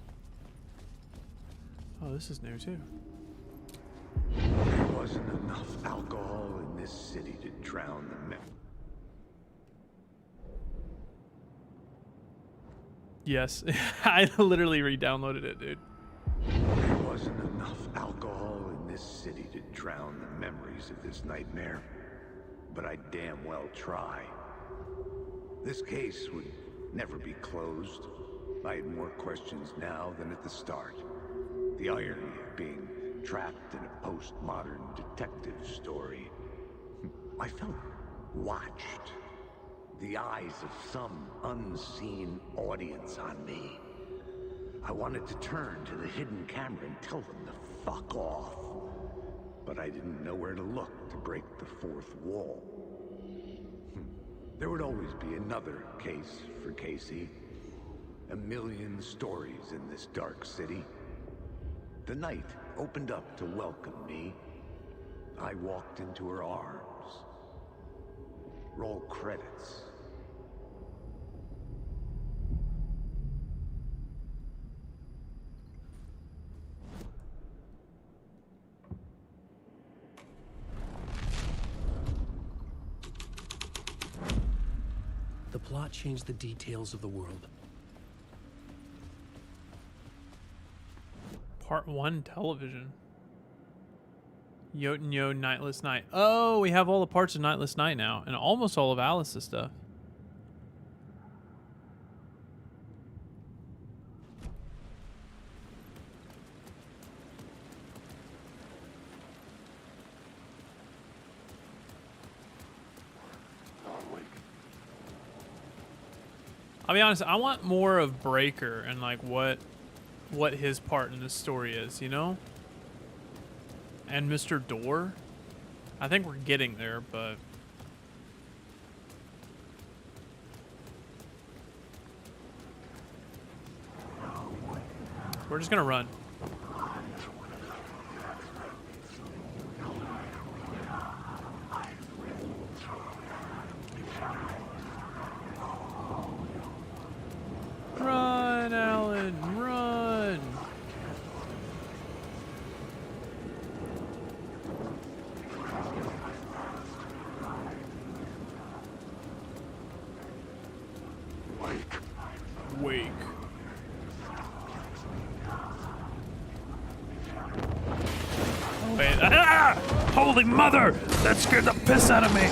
Oh, this is new too. There wasn't enough alcohol in this city to drown the men. Yes, I literally re-downloaded it, dude. There wasn't enough alcohol in this city to drown the memories of this nightmare, but I damn well try. This case would never be closed. I had more questions now than at the start. The irony of being trapped in a postmodern detective story. I felt watched. The eyes of some unseen audience on me. I wanted to turn to the hidden camera and tell them to fuck off. But I didn't know where to look to break the fourth wall. There would always be another case for Casey. A million stories in this dark city. The night opened up to welcome me. I walked into her arms. Roll credits. The plot changed the details of the world. Part 1 television. Jotun Yo Nightless Night. Oh, we have all the parts of Nightless Night now, and almost all of Alice's stuff. I'll be honest, I want more of Breaker and like what his part in this story is, you know? And Mr. Door. I think we're getting there, but we're just gonna run. Run, Alan, run! Wake. Wait. Ah! Holy mother! That scared the piss out of me!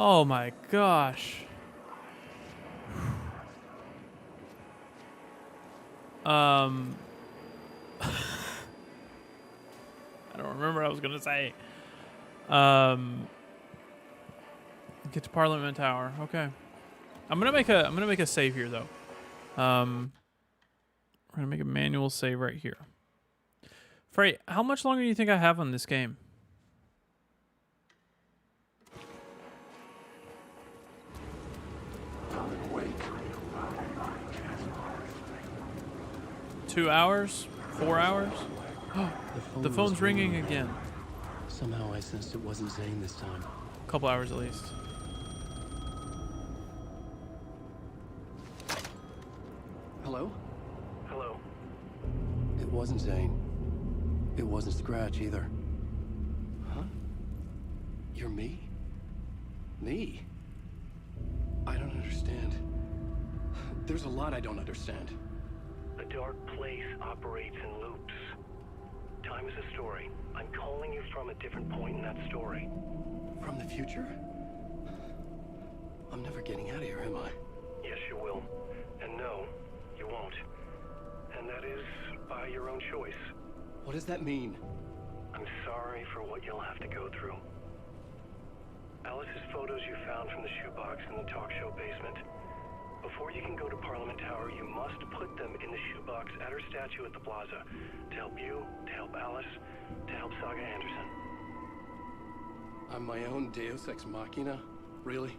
Oh my gosh. I don't remember what I was gonna say. Get to Parliament Tower. Okay. I'm gonna make a save here though. We're gonna make a manual save right here. Frey, how much longer do you think I have on this game? Two hours? 4 hours? The phone's ringing again. Somehow I sensed it wasn't Zane this time. A couple hours at least. Hello? Hello. It wasn't Zane. It wasn't Scratch either. Huh? You're me? Me? I don't understand. There's a lot I don't understand. The dark place operates in loops. Time is a story. I'm calling you from a different point in that story. From the future? I'm never getting out of here, am I? Yes, you will. And no, you won't. And that is by your own choice. What does that mean? I'm sorry for what you'll have to go through. Alice's photos you found from the shoebox in the talk show basement. Before you can go to Parliament Tower, you must put them in the shoebox at her statue at the plaza. To help you, to help Alice, to help Saga Anderson. I'm my own Deus Ex Machina? Really?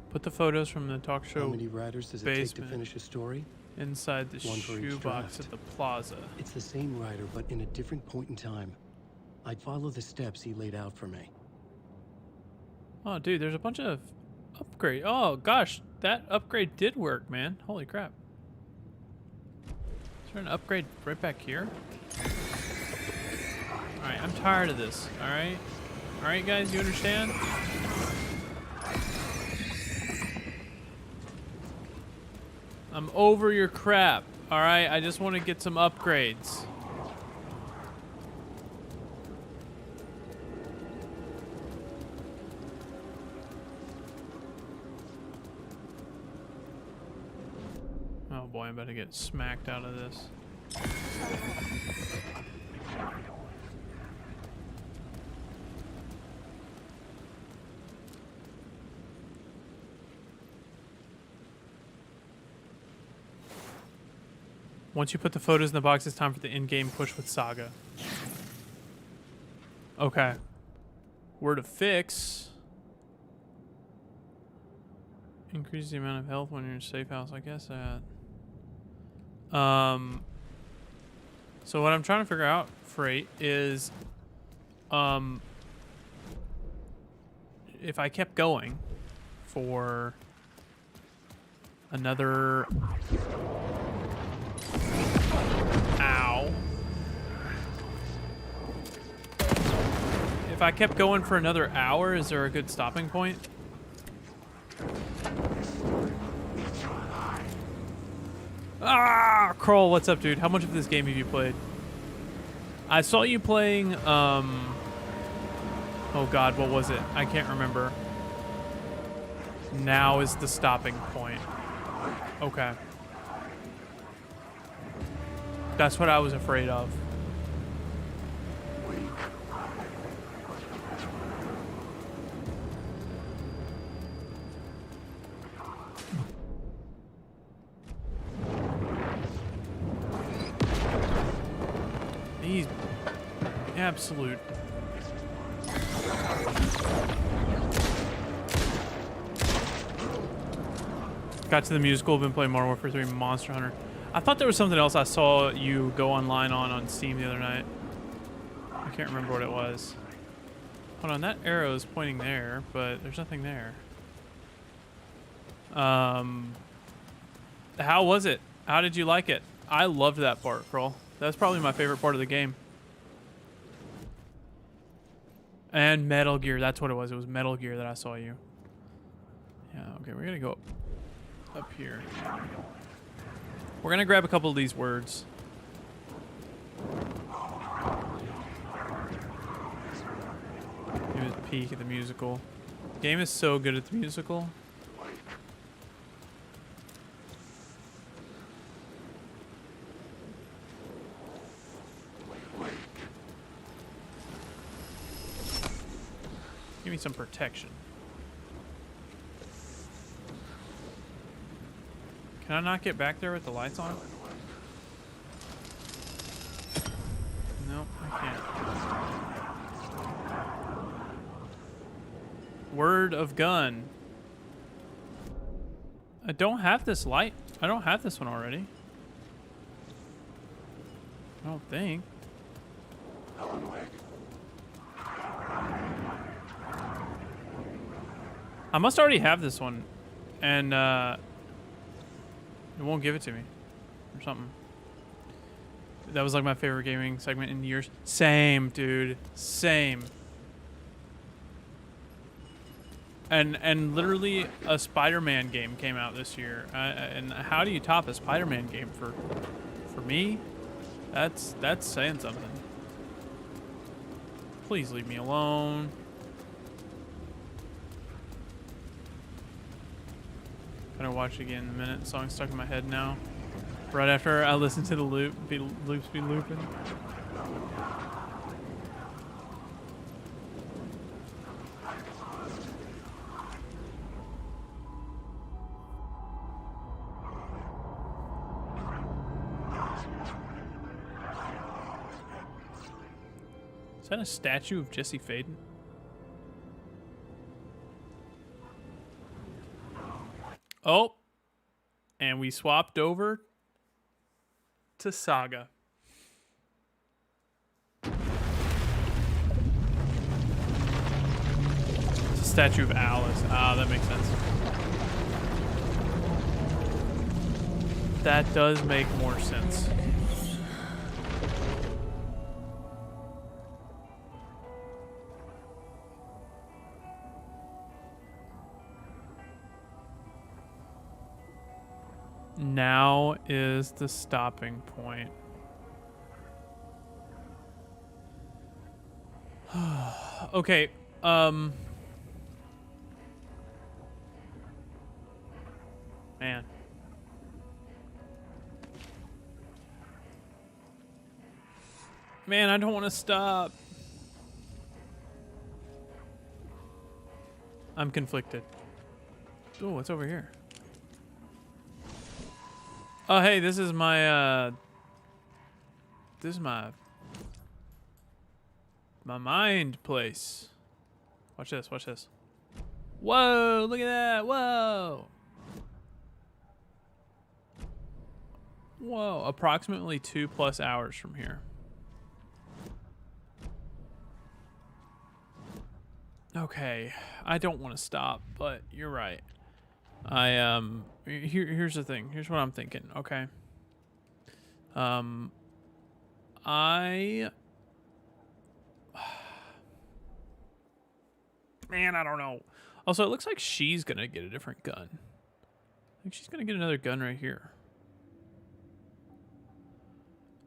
Put the photos from the talk show How many riders does it take to finish a story? Inside the One for each shoebox draft. at the plaza. It's the same rider, but in a different point in time. I'd follow the steps he laid out for me. Oh, dude, there's a bunch of upgrade. Oh, gosh, that upgrade did work, man. Holy crap. Is there an upgrade right back here? Alright, I'm tired of this, alright? Alright, guys, you understand? I'm over your crap, alright? I just want to get some upgrades. Oh boy, I'm about to get smacked out of this. Once you put the photos in the box, it's time for the in-game push with Saga. Okay. Where to fix. Increase the amount of health when you're in a safe house. I guess that. So what I'm trying to figure out, Freight, is if I kept going for Another... Ow. If I kept going for another hour, is there a good stopping point? Ah, Kroll, what's up, dude? How much of this game have you played? I saw you playing, oh god, what was it? I can't remember. Now is the stopping point. Okay. That's what I was afraid of. These absolute... Got to the musical, been playing Modern Warfare 3 Monster Hunter. I thought there was something else I saw you go online on Steam the other night. I can't remember what it was. Hold on, that arrow is pointing there, but there's nothing there. How was it? How did you like it? I loved that part, Kroll. That's probably my favorite part of the game. And Metal Gear, that's what it was. It was Metal Gear that I saw you. Yeah, okay, we're gonna go up here. We're gonna grab a couple of these words. Give it a peek at the musical. The game is so good at the musical. Give me some protection. Can I not get back there with the lights on? Nope, I can't. Word of gun. I don't have this light. I don't have this one already. I don't think. I must already have this one, and it won't give it to me, or something. That was like my favorite gaming segment in years. Same, dude. Same. And literally a Spider-Man game came out this year. And how do you top a Spider-Man game for me? That's saying something. Please leave me alone. Gonna watch it again in a minute. The song's stuck in my head now. Right after I listen to the loops be looping. Is that a statue of Jesse Faden? Oh, and we swapped over to Saga. It's a statue of Alice. Ah, that makes sense. That does make more sense. Now is the stopping point. Okay, man. Man, I don't want to stop. I'm conflicted. Oh, what's over here? Oh, hey, this is my mind place. Watch this, watch this. Whoa, look at that, whoa. Whoa, approximately 2+ hours from here. Okay, I don't want to stop, but you're right. Here's the thing. Here's what I'm thinking. Okay. Man, I don't know. Also, it looks like she's gonna get a different gun. I think she's gonna get another gun right here.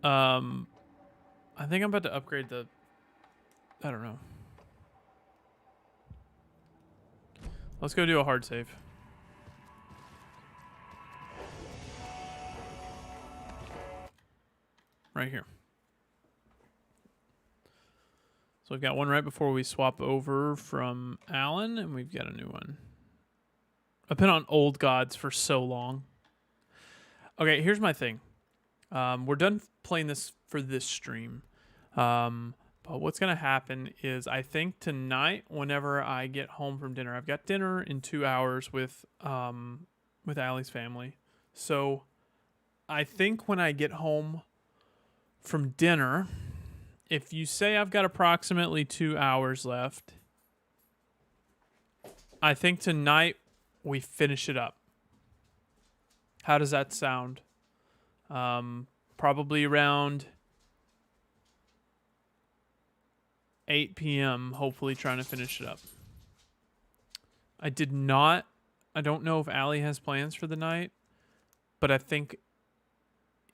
I think I'm about to upgrade the... I don't know. Let's go do a hard save. Right here. So we've got one right before we swap over from Alan, and we've got a new one. I've been on Old Gods for so long. Okay, here's my thing. We're done playing this for this stream. But what's going to happen is I think tonight, whenever I get home from dinner, I've got dinner in 2 hours with Allie's family. So I think when I get home from dinner, if you say I've got approximately 2 hours left, I think tonight we finish it up. How does that sound? Probably around 8 p.m. hopefully trying to finish it up. I don't know if Allie has plans for the night, but I think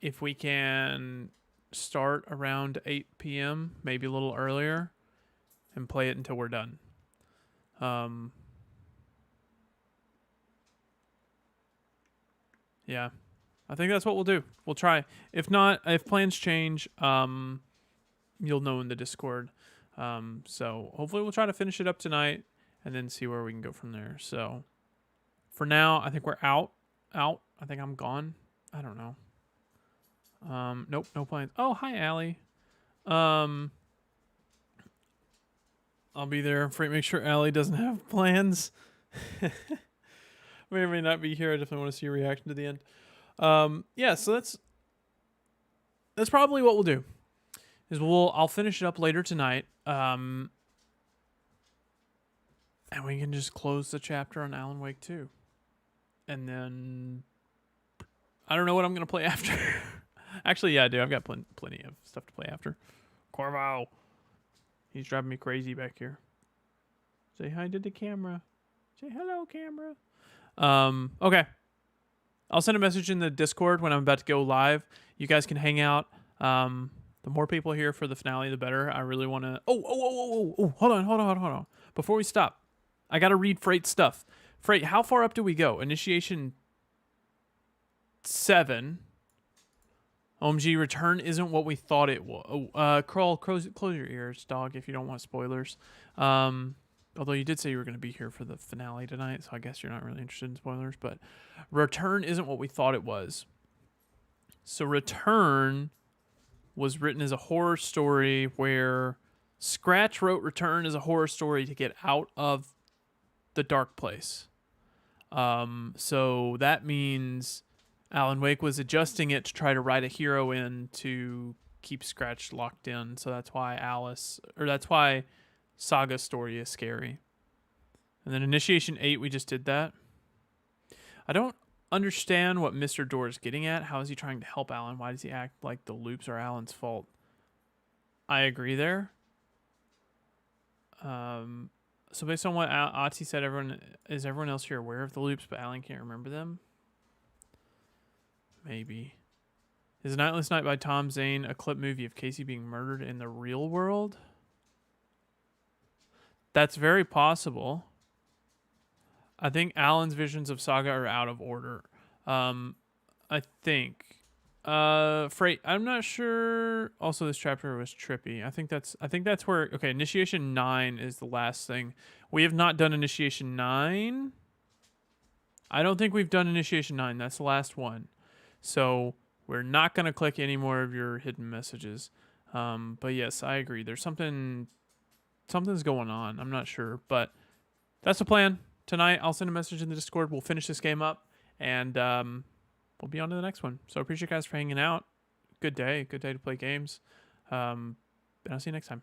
if we can start around 8 p.m., maybe a little earlier, and play it until we're done. Yeah, I think that's what we'll do. We'll try. If not, if plans change, you'll know in the Discord. So hopefully we'll try to finish it up tonight and then see where we can go from there. So for now, I think we're out. I think I'm gone. I don't know. Nope, no plans. Oh, hi, Allie. I'll be there. Make sure Allie doesn't have plans. May or may not be here. I definitely want to see your reaction to the end. Yeah, so that's probably what we'll do. I'll finish it up later tonight. And we can just close the chapter on Alan Wake 2. And then I don't know what I'm going to play after. Actually, yeah, I do. I've got plenty of stuff to play after. Corvo. He's driving me crazy back here. Say hi to the camera. Say hello, camera. Okay. I'll send a message in the Discord when I'm about to go live. You guys can hang out. The more people here for the finale, the better. I really want to... Oh, hold on. Before we stop, I got to read Freight's stuff. Freight, how far up do we go? Initiation 7. OMG, return isn't what we thought it was. Crawl, close your ears, dog, if you don't want spoilers. Although you did say you were going to be here for the finale tonight, so I guess you're not really interested in spoilers. But return isn't what we thought it was. So return was written as a horror story where Scratch wrote Return as a horror story to get out of the dark place. So that means Alan Wake was adjusting it to try to write a hero in to keep Scratch locked in. So that's why Saga's story is scary. And then Initiation 8, we just did that. I don't understand what Mr. Door is getting at. How is he trying to help Alan? Why does he act like the loops are Alan's fault? I agree there. So based on what Ati said, everyone else here aware of the loops, but Alan can't remember them? Maybe. Is Nightless Night by Tom Zane a clip movie of Casey being murdered in the real world? That's very possible. I think Alan's visions of Saga are out of order. I think. Freight, I'm not sure. Also, this chapter was trippy. I think that's where... Okay, Initiation 9 is the last thing. We have not done Initiation 9. I don't think we've done Initiation 9. That's the last one. So, we're not going to click any more of your hidden messages. But yes, I agree. There's something's going on. I'm not sure. But that's the plan. Tonight, I'll send a message in the Discord. We'll finish this game up. And we'll be on to the next one. So, I appreciate you guys for hanging out. Good day. Good day to play games. And I'll see you next time.